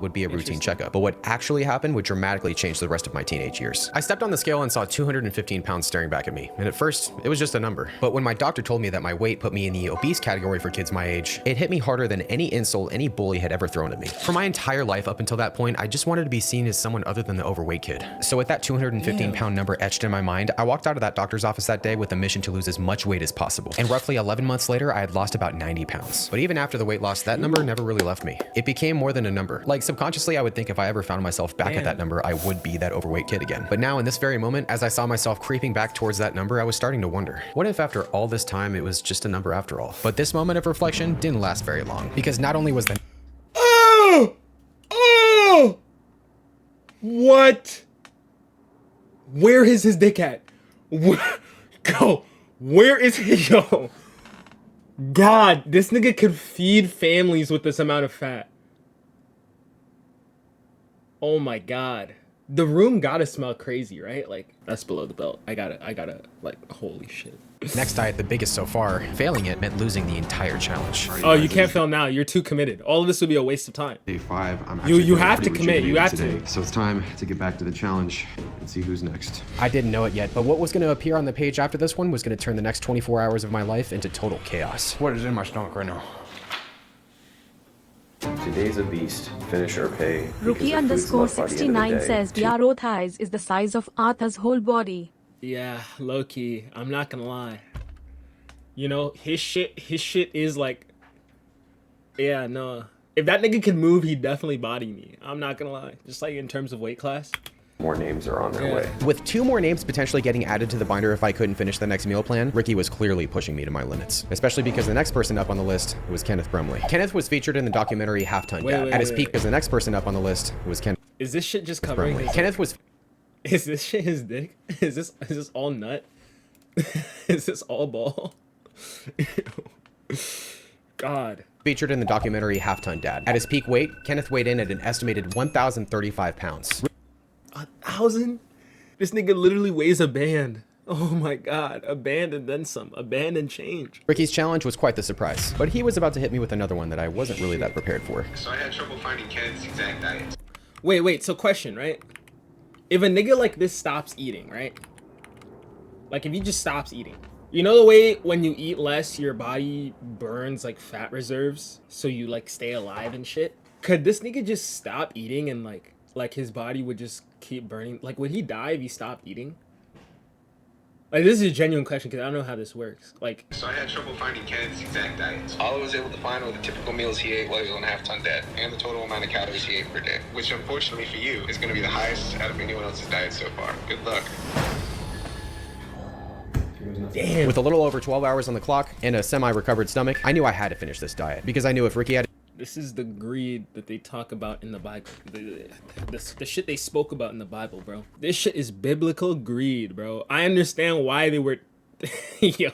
S4: would be a routine checkup, but what actually happened would dramatically change the rest of my teenage years. I stepped on the scale and saw 215 pounds staring back at me, and at first, it was just a number. But when my doctor told me that my weight put me in the obese category for kids my age, it hit me harder than any insult any bully had ever thrown at me. For my entire life up until that point, I just wanted to be seen as someone other than the overweight kid. So with that 215-pound number etched in my mind, I walked out of that doctor's office that day with a mission to lose as much weight as possible. And roughly 11 months later, I had lost about 90 pounds. But even after the weight loss, that number never really left me. It became more than a number. Like subconsciously, I would think if I ever found myself back at that number, I would be that overweight kid again. But now in this very moment, as I saw myself creeping back towards that number, I was starting to wonder, what if after all this time, it was just a number after all? But this moment of reflection didn't last very long, because not only was the
S2: Oh! What? Where is his dick at? Go. Where is he? Yo. God, this nigga could feed families with this amount of fat. Oh my God. The room gotta smell crazy, right? Like, that's below the belt. I gotta, like, holy shit.
S4: next diet, the biggest so far, failing it meant losing the entire challenge.
S2: Oh, you can't fail now. You're too committed. All of this would be a waste of time.
S5: Day 5, I'm
S2: You
S5: actually
S2: have
S5: pretty
S2: to commit. You have
S5: rejuvenated
S2: to.
S5: today. So it's time to get back to the challenge and see who's next.
S4: I didn't know it yet, but what was going to appear on the page after this one was going to turn the next 24 hours of my life into total chaos.
S5: What is in my stomach right now? Today's a beast. Finish or pay.
S3: Rookie_69 says Biaro thighs is the size of Arthur's whole body.
S2: Yeah, low key. I'm not gonna lie. You know, his shit is like, yeah, no. If that nigga could move, he'd definitely body me. I'm not gonna lie. Just like in terms of weight class.
S5: More names are on their way.
S4: With 2 more names potentially getting added to the binder if I couldn't finish the next meal plan, Ricky was clearly pushing me to my limits. Especially because the next person up on the list was Kenneth Brumley. Kenneth was featured in the documentary Half Ton Dad. At his peak, because the next person up on the list was Kenneth
S2: Is this shit just covering
S4: Brumley.
S2: his
S4: Kenneth was
S2: Is this shit his dick? Is this all nut? Is this all ball? God.
S4: featured in the documentary Half Ton Dad. At his peak weight, Kenneth weighed in at an estimated 1,035 pounds.
S2: 1,000? This nigga literally weighs a band. Oh my god, a band and then some, a band and change.
S4: Ricky's challenge was quite the surprise, but he was about to hit me with another one that I wasn't really that prepared for.
S8: So I had trouble finding Kenneth's exact diet.
S2: Wait, so question, right? If a nigga like this stops eating, right? Like if he just stops eating. You know the way when you eat less, your body burns like fat reserves, so you like stay alive and shit? Could this nigga just stop eating and like his body would just keep burning? Like would he die if he stopped eating? Like this is a genuine question because I don't know how this works. Like,
S8: So I had trouble finding Kenneth's exact diet. All I was able to find were the typical meals he ate while he was on a half-ton debt, and the total amount of calories he ate per day, which unfortunately for you is going to be the highest out of anyone else's diet so far. Good luck.
S2: damn.
S4: With a little over 12 hours on the clock and a semi-recovered stomach, I knew I had to finish this diet because I knew if Ricky had
S2: This is the greed that they talk about in the Bible. The shit they spoke about in the Bible, bro. This shit is biblical greed, bro. I understand why they were... Yo,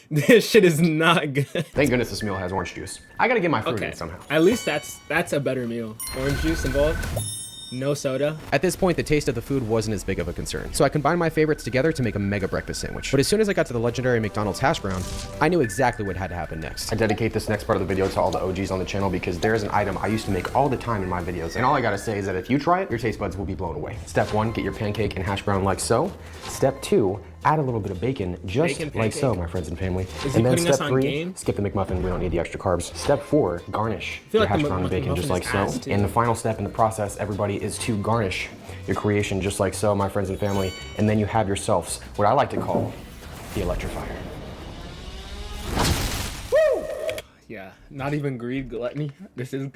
S2: this shit is not good.
S1: Thank goodness this meal has orange juice. I gotta get my fruit
S2: Okay,
S1: in somehow.
S2: at least that's a better meal. Orange juice involved, no soda.
S4: At this point, the taste of the food wasn't as big of a concern, so I combined my favorites together to make a mega breakfast sandwich. But as soon as I got to the legendary McDonald's hash brown, I knew exactly what had to happen next.
S1: I dedicate this next part of the video to all the OGs on the channel because there's an item I used to make all the time in my videos. And all I gotta say is that if you try it, your taste buds will be blown away. Step 1, get your pancake and hash brown like so. Step 2, add a little bit of bacon, just
S2: Bacon
S1: like so,
S2: pancake?
S1: my friends and family.
S2: Is he
S1: And then
S2: putting us
S1: step
S2: on
S1: 3,
S2: game?
S1: skip the McMuffin, we don't need the extra carbs. Step 4, garnish
S2: feel
S1: your
S2: like the
S1: hash brown and bacon just
S2: McMuffin
S1: like
S2: is
S1: so.
S2: ass, too.
S1: And the final step in the process, everybody, is to garnish your creation just like so, my friends and family. And then you have yourselves what I like to call the electrifier.
S2: Yeah, not even greed, gluttony. This is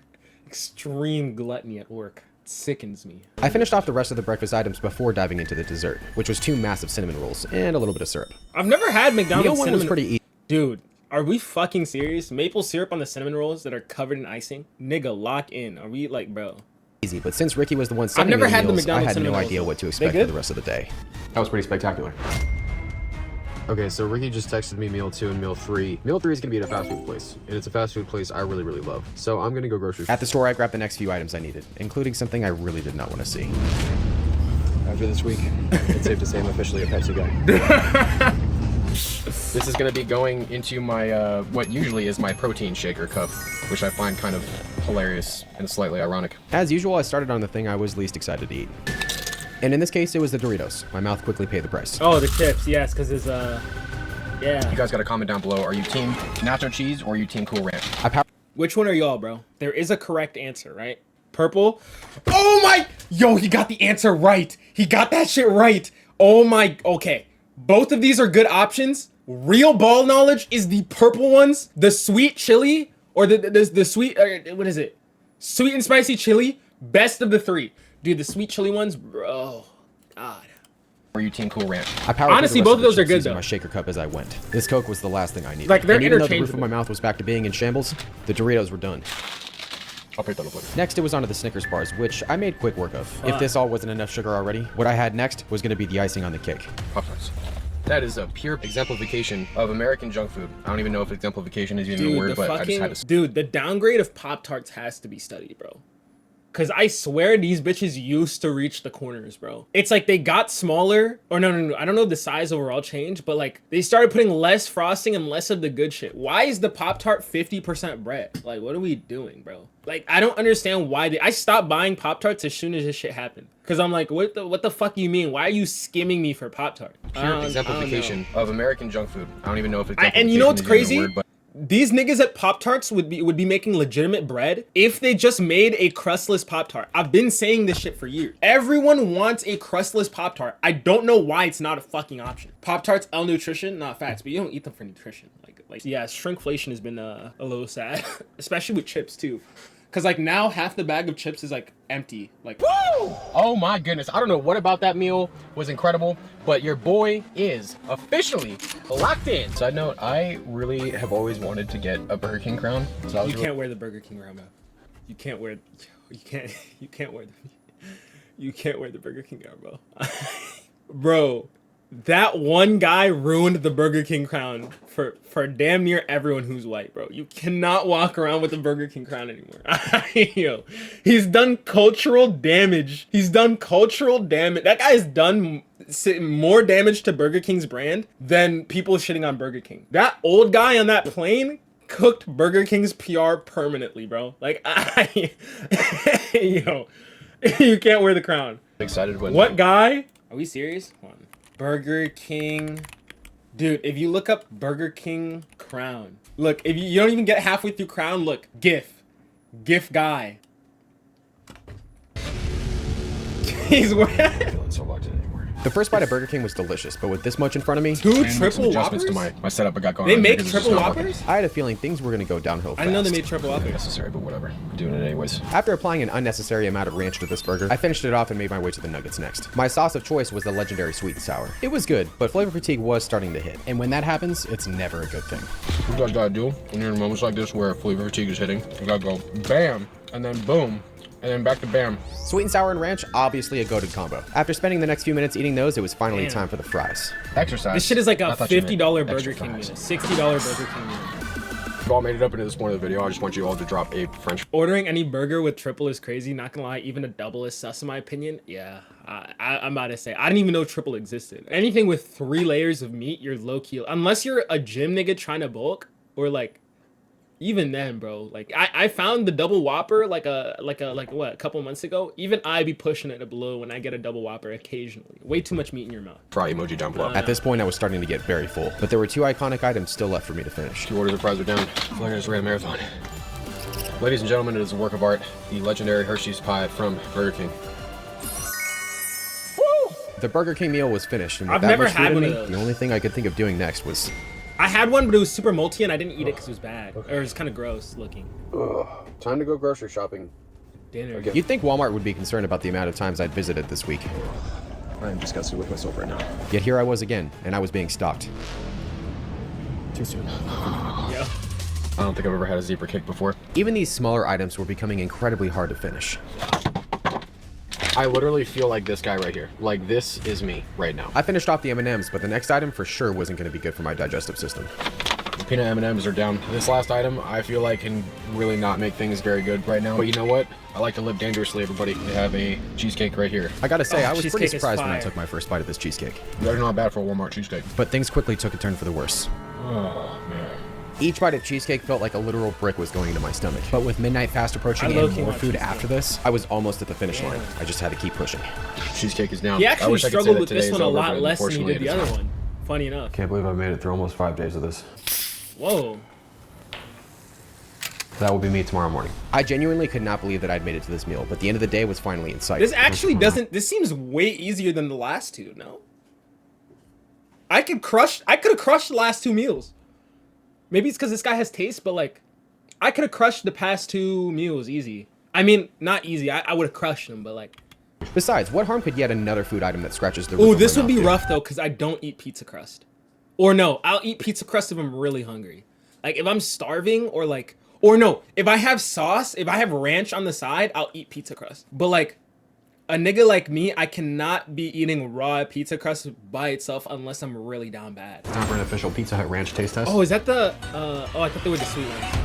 S2: extreme gluttony at work. It sickens me.
S4: I finished off the rest of the breakfast items before diving into the dessert, which was 2 massive cinnamon rolls and a little bit of syrup.
S2: I've never had
S4: Meal
S2: McDonald's
S4: 1 was
S2: cinnamon.
S4: pretty easy.
S2: Dude, are we fucking serious? Maple syrup on the cinnamon rolls that are covered in icing? Nigga, lock in. Are we like, bro?
S4: Easy, but since Ricky was the one sending
S2: never
S4: me the
S2: had the
S4: meals, I
S2: McDonald's
S4: had no
S2: cinnamon
S4: idea
S2: rolls.
S4: what to
S2: They
S4: expect for
S2: good?
S4: the rest of the day.
S1: That was pretty spectacular.
S5: Okay, so Ricky just texted me meal 2 and meal 3. Meal 3 is gonna be at a fast food place, and it's a fast food place I really, really love. So I'm gonna go grocery
S4: At the store, I grabbed the next few items I needed, including something I really did not want to see.
S5: After this week, it's safe to say I'm officially a Pepsi guy. This is gonna be going into my, what usually is my protein shaker cup, which I find kind of hilarious and slightly ironic.
S4: As usual, I started on the thing I was least excited to eat. And in this case, it was the Doritos. My mouth quickly paid the price.
S2: Oh, the chips, yes, because it's, yeah.
S5: You guys gotta comment down below, are you team nacho cheese or are you team Cool Ranch?
S2: Which one are y'all, bro? There is a correct answer, right? Purple. Oh my, yo, he got the answer right. He got that shit right. Oh my, okay. Both of these are good options. Real ball knowledge is the purple ones, the sweet chili, or the sweet, what is it? Sweet and spicy chili, best of the 3. Dude, the sweet chili ones, bro, God.
S5: Or are you team Cool Ranch?
S4: I powered
S2: Honestly,
S4: through the rest
S2: both of those are
S4: chips
S2: good,
S4: using
S2: though.
S4: my shaker cup as I went. This Coke was the last thing I needed.
S2: Like, they're
S4: and even though the roof of
S2: interchangeable.
S4: my mouth was back to being in shambles, the Doritos were done.
S5: I'll pick that up later.
S4: Next, it was onto the Snickers bars, which I made quick work of. If this all wasn't enough sugar already, what I had next was going to be the icing on the cake.
S5: Pop-Tarts. That is a pure exemplification of American junk food. I don't even know if exemplification is even a
S2: Dude,
S5: word,
S2: the
S5: but I just had
S2: fucking,
S5: to.
S2: dude, the downgrade of Pop-Tarts has to be studied, bro. Cause I swear these bitches used to reach the corners, bro. It's like they got smaller, or no. I don't know if the size overall changed, but like they started putting less frosting and less of the good shit. Why is the Pop-Tart 50% bread? Like, what are we doing, bro? Like, I don't understand why I stopped buying Pop-Tarts as soon as this shit happened. Cause I'm like, what the fuck you mean? Why are you skimming me for Pop-Tart?
S5: Pure exemplification of American junk food. I don't even know if it's.
S2: And you know what's crazy?
S5: Word, but
S2: These niggas at Pop-Tarts would be making legitimate bread if they just made a crustless Pop-Tart. I've been saying this shit for years. Everyone wants a crustless Pop-Tart. I don't know why it's not a fucking option. Pop-Tarts, L nutrition, not facts, but you don't eat them for nutrition. Like yeah, shrinkflation has been a little sad, especially with chips too. Cause like now half the bag of chips is like empty. Like,
S5: woo! Oh my goodness! I don't know what about that meal was incredible, but your boy is officially locked in. Side note: I really have always wanted to get a Burger King crown. So I was
S2: you can't wear the Burger King crown, bro. You can't wear the Burger King crown, bro. Bro, That one guy ruined the Burger King crown for damn near everyone who's white, bro. You cannot walk around with the Burger King crown anymore. Yo, he's done cultural damage. He's done cultural damage. That guy's done more damage to Burger King's brand than people shitting on Burger King. That old guy on that plane cooked Burger King's PR permanently, bro. Like, yo, you can't wear the crown.
S5: Excited when
S2: What guy? Are we serious? Hold on. Burger King. Dude, if you look up Burger King crown. Look, if you don't even get halfway through crown, look. GIF. GIF guy. He's wearing...
S5: so locked in anymore.
S4: The first bite of Burger King was delicious, but with this much in front of me,
S2: Two
S5: And make some
S2: triple
S5: adjustments
S2: whoppers?
S5: to my setup I got going
S2: They
S5: on
S2: make
S5: because it's
S2: triple
S5: just not working.
S2: whoppers?
S4: I had a feeling things were going to go downhill fast.
S2: I know they made triple whoppers.
S5: Necessary, but whatever. I'm doing it anyways.
S4: After applying an unnecessary amount of ranch to this burger, I finished it off and made my way to the nuggets next. My sauce of choice was the legendary sweet and sour. It was good, but flavor fatigue was starting to hit, and when that happens, it's never a good thing.
S5: What you guys gotta do when you're in moments like this where flavor fatigue is hitting, you gotta go bam, and then boom, and then back to bam.
S4: Sweet and sour and ranch, obviously a goated combo. After spending the next few minutes eating those, it was finally
S2: Damn.
S4: time for the fries.
S5: Exercise.
S2: This shit is like a
S5: I thought you
S2: $50
S5: meant
S2: Burger
S5: extra
S2: King meal.
S5: fries.
S2: $60 Burger King meal.
S5: You've all made it up into this point of the video. I just want you all to drop a French.
S2: Ordering any burger with triple is crazy. Not gonna lie, even a double is sus in my opinion. Yeah, I'm about to say, I didn't even know triple existed. Anything with 3 layers of meat, you're low key. Unless you're a gym nigga trying to bulk, or like, even then, bro. Like I found the double Whopper like a couple months ago. Even I be pushing it to below when I get a double Whopper occasionally. Way too much meat in your mouth.
S5: Fry emoji down below.
S4: At this point, I was starting to get very full, but there were 2 iconic items still left for me to finish.
S5: 2 orders of fries are down. I feel like I just ran a marathon. Ladies and gentlemen, it is a work of art. The legendary Hershey's pie from Burger King.
S4: The Burger King meal was finished, and with
S2: I've
S4: that
S2: never
S4: much food
S2: had
S4: in
S2: one
S4: me,
S2: of those.
S4: the only thing I could think of doing next was...
S2: I had one, but it was super multi, and I didn't eat it because it was bad, or it was kind of gross looking.
S5: Time to go grocery shopping.
S2: Dinner.
S4: You'd think Walmart would be concerned about the amount of times I'd visited this week.
S5: I am disgusted with myself right now.
S4: Yet here I was again, and I was being stalked.
S5: Too soon.
S2: Yeah.
S5: I don't think I've ever had a zebra cake before.
S4: Even these smaller items were becoming incredibly hard to finish.
S5: I literally feel like this guy right here. Like this is me right now.
S4: I finished off the M&Ms, but the next item for sure wasn't going to be good for my digestive system.
S5: The peanut M&Ms are down. This last item, I feel like can really not make things very good right now. But you know what? I like to live dangerously, everybody. They have a cheesecake right here.
S4: I gotta say,
S2: Oh,
S4: I was pretty
S2: cheesecake is
S4: surprised when I
S2: fire.
S4: took my first bite of this cheesecake.
S5: That is not bad for a Walmart cheesecake.
S4: But things quickly took a turn for the worse.
S5: Oh, man.
S4: Each bite of cheesecake felt like a literal brick was going into my stomach. But with midnight fast approaching
S2: I
S4: and
S2: low-key
S4: more
S2: want
S4: food
S2: cheesecake.
S4: after this, I was almost at the finish line. I just had to keep pushing.
S5: Cheesecake is down.
S2: He
S5: I
S2: actually
S5: wish I could say
S2: struggled
S5: that
S2: with
S5: today
S2: this
S5: is
S2: one a
S5: over,
S2: lot
S5: but
S2: less than he
S5: unfortunately
S2: did the
S5: it is
S2: other
S5: not.
S2: one. Funny enough.
S1: Can't believe I made it through almost 5 days of this.
S2: Whoa.
S1: That will be me tomorrow morning.
S4: I genuinely could not believe that I'd made it to this meal, but the end of the day was finally in sight.
S2: This actually doesn't. This seems way easier than the last two. No. I could have crushed the last 2 meals. Maybe it's because this guy has taste, but like, I could have crushed the past 2 meals easy. I mean, not easy. I would have crushed them, but like.
S4: Besides, what harm could yet another food item that scratches the roof
S2: Oh,
S4: of
S2: this
S4: my
S2: would be
S4: mouth do?
S2: rough though, because I don't eat pizza crust. Or no, I'll eat pizza crust if I'm really hungry. Like if I'm starving or like, or no, if I have sauce, if I have ranch on the side, I'll eat pizza crust. But like, a nigga like me, I cannot be eating raw pizza crust by itself unless I'm really down bad.
S1: Time for an official Pizza Hut ranch taste test.
S2: Oh, is that the, oh, I thought they were the sweet ones.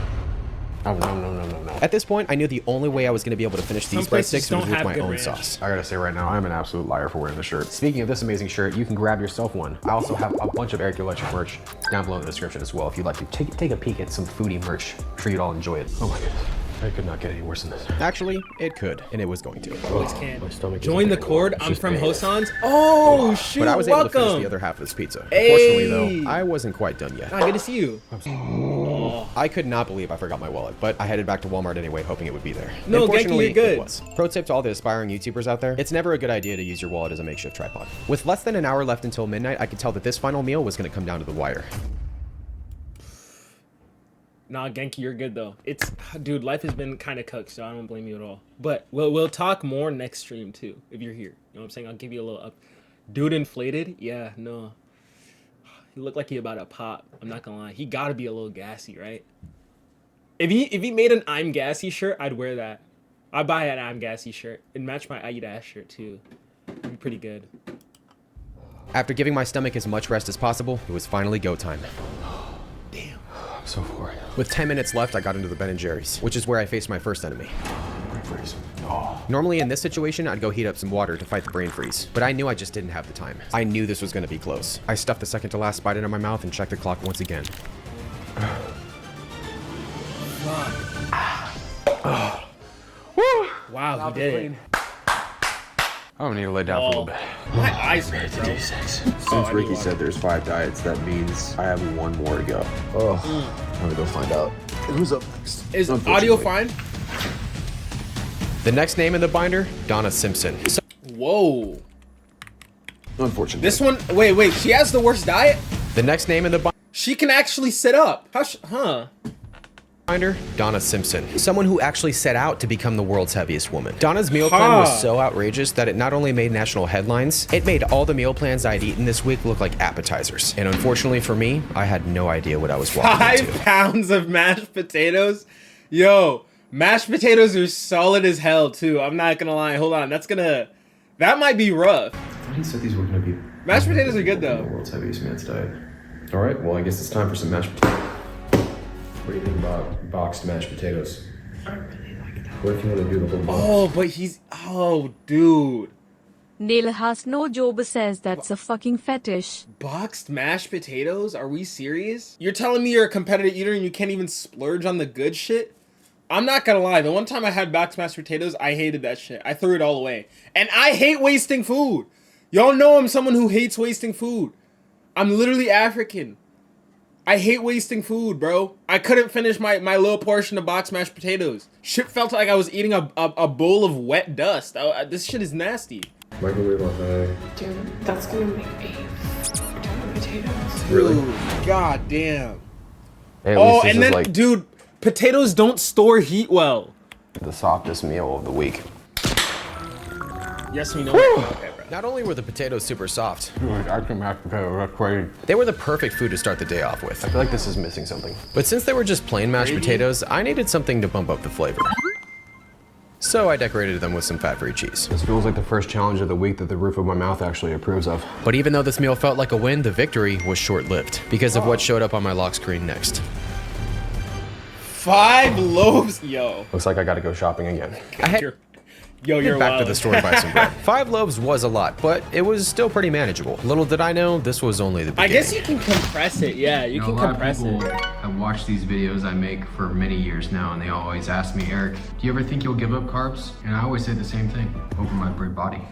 S1: Oh, no.
S4: At this point, I knew the only way I was going to be able to finish these
S2: Some places
S4: breadsticks
S2: don't
S4: was with
S2: have
S4: my
S2: good
S4: own
S2: ranch.
S4: sauce.
S1: I gotta say right now, I'm an absolute liar for wearing this shirt. Speaking of this amazing shirt, you can grab yourself one. I also have a bunch of Eric Electric merch down below in the description as well if you'd like to take a peek at some foodie merch. I'm sure you'd all enjoy it. Oh my goodness. I could not get any worse than this.
S4: Actually, it could, and it was going to.
S2: Always can.
S1: My stomach is
S2: Join the
S1: painful.
S2: cord.
S1: It's
S2: I'm
S1: just
S2: from
S1: painful.
S2: Hosan's. Oh, shoot,
S4: But I was able to finish
S2: welcome.
S4: the other half of this pizza.
S2: Hey.
S4: Unfortunately, though, I wasn't quite done yet.
S2: Ah, good to see you.
S4: I could not believe I forgot my wallet, but I headed back to Walmart anyway, hoping it would be there.
S2: No, Genki,
S4: Unfortunately,
S2: you're good.
S4: it was. Pro tip to all the aspiring YouTubers out there, it's never a good idea to use your wallet as a makeshift tripod. With less than an hour left until midnight, I could tell that this final meal was going to come down to the wire.
S2: Nah, Genki, you're good though. It's, dude, life has been kind of cooked, so I don't blame you at all. But we'll talk more next stream too, if you're here. You know what I'm saying? I'll give you a little up. Dude inflated? Yeah, no. He looked like he about to pop. I'm not gonna lie. He gotta be a little gassy, right? If he made an I'm gassy shirt, I'd wear that. I'd buy an I'm gassy shirt. It'd match my I eat ass shirt too. It'd be pretty good.
S4: After giving my stomach as much rest as possible, it was finally go time.
S1: Damn. I'm so full.
S4: With 10 minutes left, I got into the Ben & Jerry's, which is where I faced my first enemy.
S1: Brain freeze. Oh.
S4: Normally in this situation, I'd go heat up some water to fight the brain freeze, but I knew I just didn't have the time. I knew this was going to be close. I stuffed the second to last bite into my mouth and checked the clock once again.
S2: Wow, he did it.
S1: I'm gonna need to lay down for a little bit.
S2: My eyes hurt, bro.
S1: Since Ricky said there's 5 diets, that means I have 1 more to go. Oh, I'm gonna go find out. Who's up next?
S2: Is audio fine?
S4: The next name in the binder, Donna Simpson.
S2: Whoa.
S1: Unfortunately.
S2: This one, wait, she has the worst diet?
S4: The next name in the
S2: She can actually sit up. Huh?
S4: binder, Donna Simpson. Someone who actually set out to become the world's heaviest woman. Donna's meal plan was so outrageous that it not only made national headlines, it made all the meal plans I'd eaten this week look like appetizers. And unfortunately for me, I had no idea what I was walking into.
S2: 5 pounds of mashed potatoes? Yo, mashed potatoes are solid as hell too. I'm not gonna lie. Hold on, that might be rough.
S1: He said these were gonna be
S2: mashed potatoes are good though.
S1: The world's heaviest man's diet. All right, well I guess it's time for some mashed potatoes. What do you think about boxed mashed potatoes? I really like that. What if you want to do the whole box?
S2: Oh, dude.
S3: Nilhas no Job says that's a fucking fetish.
S2: Boxed mashed potatoes? Are we serious? You're telling me you're a competitive eater and you can't even splurge on the good shit? I'm not gonna lie, the one time I had boxed mashed potatoes, I hated that shit. I threw it all away. And I hate wasting food. Y'all know I'm someone who hates wasting food. I'm literally African. I hate wasting food, bro. I couldn't finish my little portion of boxed mashed potatoes. Shit felt like I was eating a bowl of wet dust. This shit is nasty.
S1: Microwave on high.
S10: Dude, that's gonna make a ton of potatoes.
S1: Really?
S2: Ooh, God damn.
S1: Hey,
S2: Oh, and then, dude, potatoes don't store heat well.
S1: The softest meal of the week.
S2: Yes, we know. Okay, bro.
S4: Not only were the potatoes super soft,
S1: I can mashed potatoes, that's crazy.
S4: they were the perfect food to start the day off with.
S1: I feel like this is missing something.
S4: But since they were just plain mashed potatoes, I needed something to bump up the flavor. So I decorated them with some fat-free cheese.
S1: This feels like the first challenge of the week that the roof of my mouth actually approves of.
S4: But even though this meal felt like a win, the victory was short-lived because of what showed up on my lock screen next.
S2: 5 loaves, yo.
S1: Looks like I gotta go shopping again.
S2: You're
S4: back
S2: wild.
S4: to the store to buy some bread. 5 loaves was a lot, but it was still pretty manageable. Little did I know, this was only the beginning.
S2: I guess you can compress it. Yeah, you can compress it.
S5: I've watched these videos I make for many years now, and they always ask me, Eric, do you ever think you'll give up carbs? And I always say the same thing, over my bread body.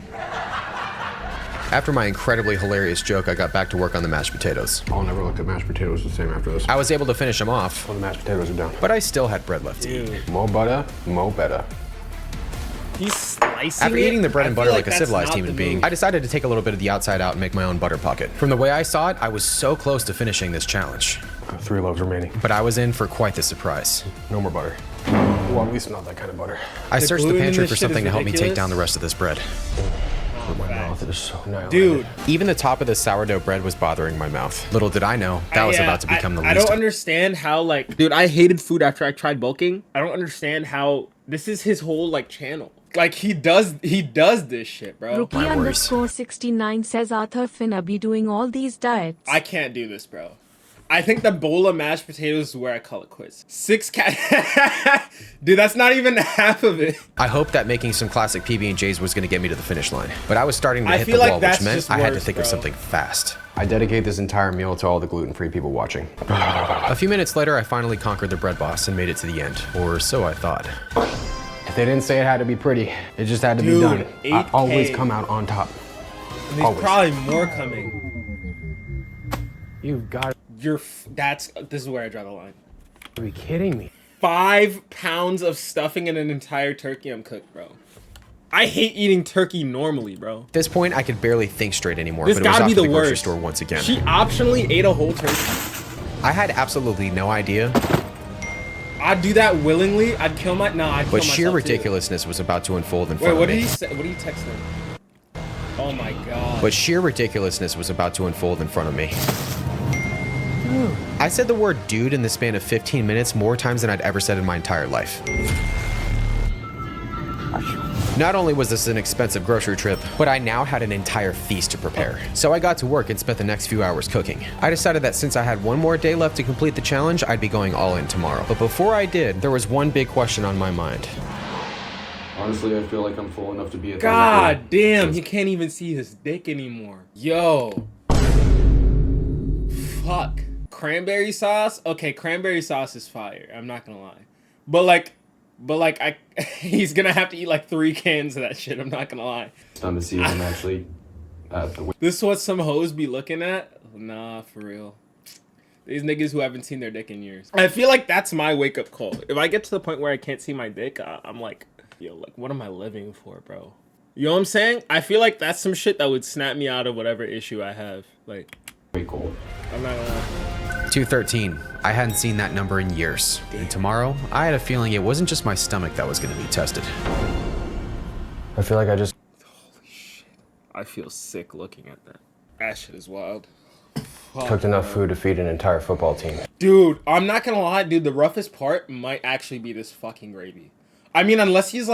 S4: After my incredibly hilarious joke, I got back to work on the mashed potatoes.
S1: I'll never look at mashed potatoes the same after this.
S4: I was able to finish them off,
S1: Well, the mashed potatoes are done.
S4: but I still had bread left to eat.
S1: Mo butter, mo better.
S2: He's slicing
S4: After
S2: it?
S4: eating the bread and
S2: I feel
S4: butter like a
S2: that's
S4: civilized
S2: not
S4: human
S2: the
S4: being,
S2: move.
S4: I decided to take a little bit of the outside out and make my own butter pocket. From the way I saw it, I was so close to finishing this challenge.
S1: 3 loaves remaining.
S4: But I was in for quite the surprise.
S1: No more butter. Well, at least not that kind of butter.
S4: I searched the
S2: gluten in
S4: pantry
S2: this
S4: for
S2: shit
S4: something
S2: is
S4: to help me take
S2: ridiculous.
S4: down the rest of this bread.
S1: My mouth is so annihilated.
S2: Dude,
S4: Even the top of the sourdough bread was bothering my mouth. Little did I know, that was about to become the
S2: I
S4: least.
S2: don't understand how, like, dude, I hated food after I tried bulking. I don't understand how this is his whole, like, channel. Like, he does this shit, bro.
S3: Rookie
S4: My worries.
S3: _69 says Arthur Finna be doing all these diets.
S2: I can't do this, bro. I think the bowl of mashed potatoes is where I call it quits. 6 Dude, that's not even half of it.
S4: I hoped that making some classic PB&Js was going to get me to the finish line, but I was starting to
S2: I
S4: hit the
S2: feel like
S4: wall,
S2: that's
S4: which meant
S2: just
S4: I had to
S2: worse,
S4: think of
S2: bro.
S4: something fast.
S1: I dedicate this entire meal to all the gluten-free people watching.
S4: A few minutes later, I finally conquered the bread boss and made it to the end, or so I thought.
S1: If they didn't say it had to be pretty, it just had to
S2: Dude,
S1: be done. I
S2: 8K.
S1: always come out on top.
S2: And there's
S1: Always.
S2: probably more coming.
S1: You've got
S2: This is where I draw the line.
S1: to be kidding me.
S2: 5 pounds of stuffing in an entire turkey I'm cooked, bro. I hate eating turkey normally, bro.
S4: At this point, I could barely think straight anymore,
S2: This
S4: but it was
S2: gotta
S4: off
S2: be
S4: to
S2: the
S4: the grocery
S2: worst.
S4: store once again.
S2: She optionally ate a whole turkey.
S4: I had absolutely no idea,
S2: I'd do that willingly. I'd kill my. Nah, I'd kill
S4: but sheer
S2: myself, too.
S4: ridiculousness was about to unfold in
S2: Wait,
S4: front
S2: what
S4: of
S2: did
S4: me.
S2: he say? What did he text him? Oh my god.
S4: But sheer ridiculousness was about to unfold in front of me. I said the word dude in the span of 15 minutes more times than I'd ever said in my entire life. Not only was this an expensive grocery trip, but I now had an entire feast to prepare. So I got to work and spent the next few hours cooking. I decided that since I had one more day left to complete the challenge, I'd be going all in tomorrow. But before I did, there was one big question on my mind.
S5: Honestly, I feel like I'm full enough to be a
S2: God damn, he can't even see his dick anymore. Yo. Fuck. Cranberry sauce? Okay, cranberry sauce is fire. I'm not gonna lie. But like he's gonna have to eat like 3 cans of that shit. I'm not gonna lie.
S5: It's time to see if I'm actually at the.
S2: This is what some hoes be looking at? Nah, for real. These niggas who haven't seen their dick in years. I feel like that's my wake up call. If I get to the point where I can't see my dick, I'm like, yo, like, what am I living for, bro? You know what I'm saying? I feel like that's some shit that would snap me out of whatever issue I have. Like,
S5: Way cool.
S2: I'm not gonna lie.
S4: 213. I hadn't seen that number in years. And tomorrow, I had a feeling it wasn't just my stomach that was going to be tested.
S1: I feel like I just
S2: Holy shit. I feel sick looking at that. That shit is wild.
S1: cooked enough food to feed an entire football team.
S2: Dude, I'm not gonna lie, dude, the roughest part might actually be this fucking gravy. I mean, unless he's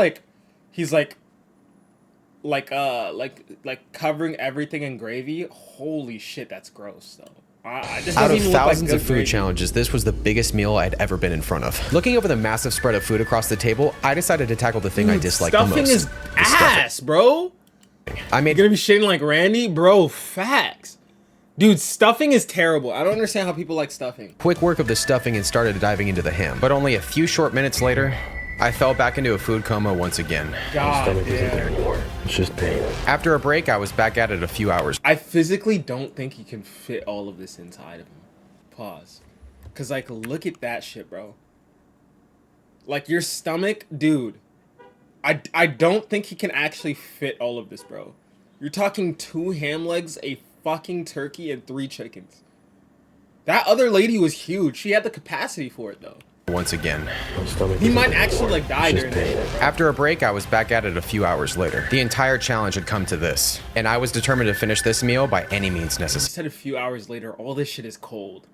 S2: covering everything in gravy. Holy shit, that's gross though. This
S4: Out
S2: doesn't
S4: of
S2: even look like
S4: thousands
S2: good
S4: of food
S2: gravy.
S4: challenges, this was the biggest meal I'd ever been in front of. Looking over the massive spread of food across the table, I decided to tackle the thing I
S2: Dude,
S4: disliked the most.
S2: stuffing is
S4: the stuffing.
S2: ass, bro.
S4: I made
S2: You're gonna be shitting like Randy? Bro, facts. Dude, stuffing is terrible. I don't understand how people like stuffing.
S4: quick work of the stuffing and started diving into the ham. But only a few short minutes later, I fell back into a food coma once again.
S2: God
S1: Stomach isn't there
S2: damn.
S1: anymore. It's just pain.
S4: After a break, I was back at it a few hours.
S2: I physically don't think he can fit all of this inside of him. Pause. Cause like, look at that shit, bro. Like your stomach, dude. I don't think he can actually fit all of this, bro. You're talking 2 ham legs, a fucking turkey, and 3 chickens. That other lady was huge. She had the capacity for it though.
S4: Once again.
S1: My stomach
S2: He
S1: isn't
S2: might
S1: there
S2: actually
S1: anymore.
S2: like die
S1: It's
S2: during
S1: just
S2: this
S1: pain.
S2: shit.
S4: After a break, I was back at it a few hours later. The entire challenge had come to this, and I was determined to finish this meal by any means
S2: He
S4: necessary.
S2: said a few hours later, all this shit is cold.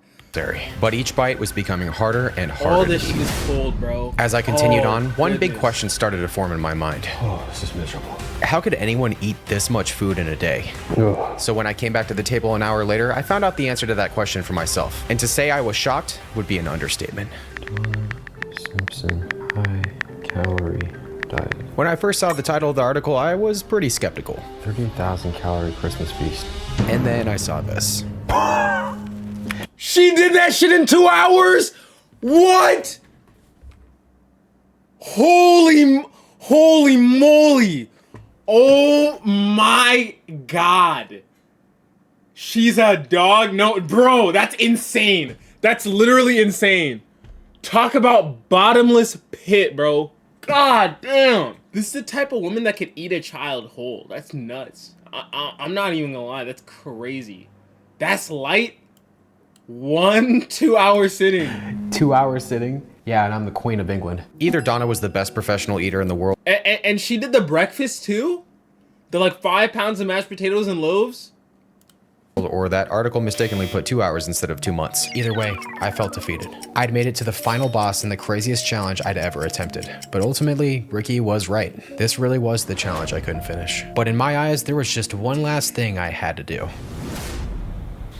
S4: But each bite was becoming harder and
S2: All
S4: harder.
S2: this shit is cold, bro.
S4: As I continued
S2: Oh,
S4: on, one big
S2: goodness.
S4: question started to form in my mind.
S1: Oh, this is miserable.
S4: How could anyone eat this much food in a day?
S1: Ugh.
S4: So when I came back to the table an hour later, I found out the answer to that question for myself. And to say I was shocked would be an understatement.
S1: Simpson high calorie diet.
S4: When I first saw the title of the article, I was pretty skeptical.
S1: 30,000 calorie Christmas feast.
S4: And then I saw this.
S2: She did that shit in 2 hours? What? Holy moly. Oh my God. She's a dog? No, bro, that's insane. That's literally insane. Talk about bottomless pit, bro. God damn. This is the type of woman that could eat a child whole. That's nuts. I'm not even gonna lie. That's crazy. That's light. 1 2-hour sitting.
S1: 2 hours sitting? Yeah, and I'm the Queen of England.
S4: Either Donna was the best professional eater in the world,
S2: And she did the breakfast too? The like 5 pounds of mashed potatoes and loaves?
S4: or that article mistakenly put 2 hours instead of 2 months. Either way, I felt defeated. I'd made it to the final boss in the craziest challenge I'd ever attempted. But ultimately, Ricky was right. This really was the challenge I couldn't finish. But in my eyes, there was just one last thing I had to do.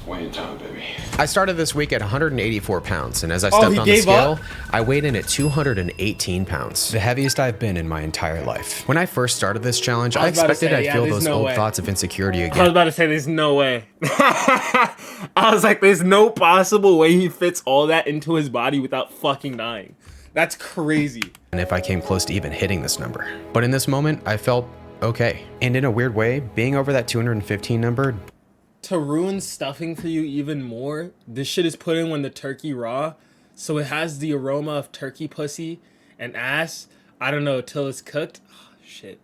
S5: Weighing time, baby.
S4: I started this week at 184 pounds, and as I stepped
S2: he
S4: on the
S2: gave
S4: scale,
S2: up?
S4: I weighed in at 218 pounds, the heaviest I've been in my entire life. When I first started this challenge, I
S2: was about to
S4: expected
S2: say,
S4: I'd
S2: yeah,
S4: feel
S2: there's
S4: those
S2: no
S4: old
S2: way.
S4: thoughts of insecurity
S2: I was
S4: again.
S2: about to say, there's no way. I was like, there's no possible way he fits all that into his body without fucking dying. That's crazy.
S4: And if I came close to even hitting this number. But in this moment, I felt okay. And in a weird way, being over that 215 number
S2: To ruin stuffing for you even more, this shit is put in when the turkey raw, so it has the aroma of turkey pussy and ass. I don't know, till it's cooked. Oh, shit.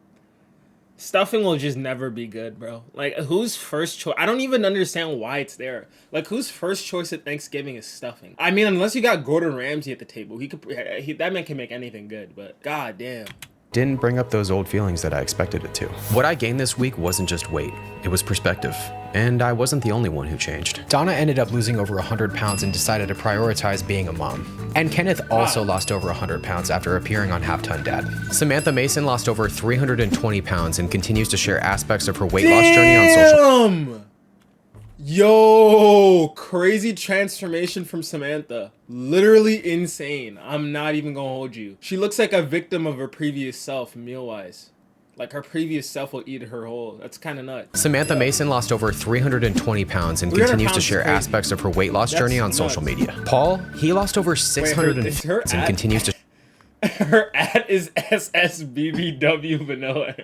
S2: Stuffing will just never be good, bro. Like, whose first choice? I don't even understand why it's there. Like, whose first choice at Thanksgiving is stuffing? I mean, unless you got Gordon Ramsay at the table, that man can make anything good. But god damn,
S4: didn't bring up those old feelings that I expected it to. What I gained this week wasn't just weight, it was perspective. And I wasn't the only one who changed. Donna ended up losing over 100 pounds and decided to prioritize being a mom. And Kenneth also lost over 100 pounds after appearing on Half Ton Dad. Samantha Mason lost over 320 pounds and continues to share aspects of her weight loss journey on social.
S2: Yo, crazy transformation from Samantha. Literally insane. I'm not even gonna hold you. She looks like a victim of her previous self, meal-wise. Like her previous self will eat her whole. That's kind of nuts.
S4: Samantha Mason lost over 320 pounds and continues to share aspects of her weight loss journey on social media. Paul, he lost over 650 pounds and continues to...
S2: Her ad is SSBBW Vanilla.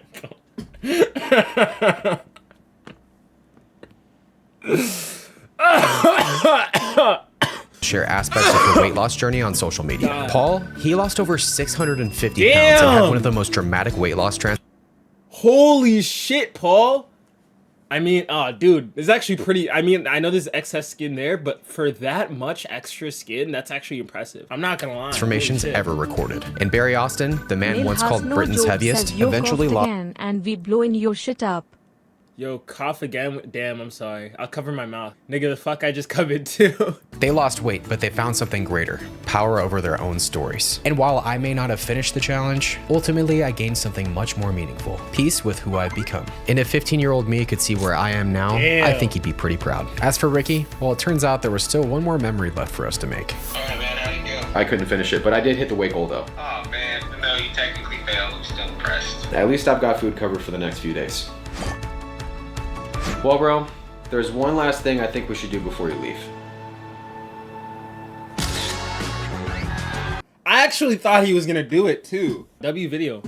S4: share aspects of her weight loss journey on social media. Paul, he lost over 650 pounds and had one of the most dramatic weight loss trans...
S2: Holy shit, Paul. I mean, dude, it's actually pretty... I mean, I know there's excess skin there, but for that much extra skin, that's actually impressive. I'm not gonna lie.
S4: Transformations ever recorded. And Barry Austin, the man once called Britain's heaviest, eventually lost...
S3: And we blowing your shit up.
S2: Yo, cough again. Damn, I'm sorry. I'll cover my mouth. Nigga, the fuck I just covered too.
S4: They lost weight, but they found something greater. Power over their own stories. And while I may not have finished the challenge, ultimately I gained something much more meaningful. Peace with who I've become. And if 15-year-old me could see where I am now, I think he'd be pretty proud. As for Ricky, well, it turns out there was still one more memory left for us to make.
S8: Alright, man, how'd it go?
S5: I couldn't finish it, but I did hit the weight goal though.
S8: Oh, man. No, you technically failed. I'm still impressed.
S5: At least I've got food covered for the next few days. Well, bro, there's one last thing I think we should do before you leave.
S2: I actually thought he was gonna do it too. W video.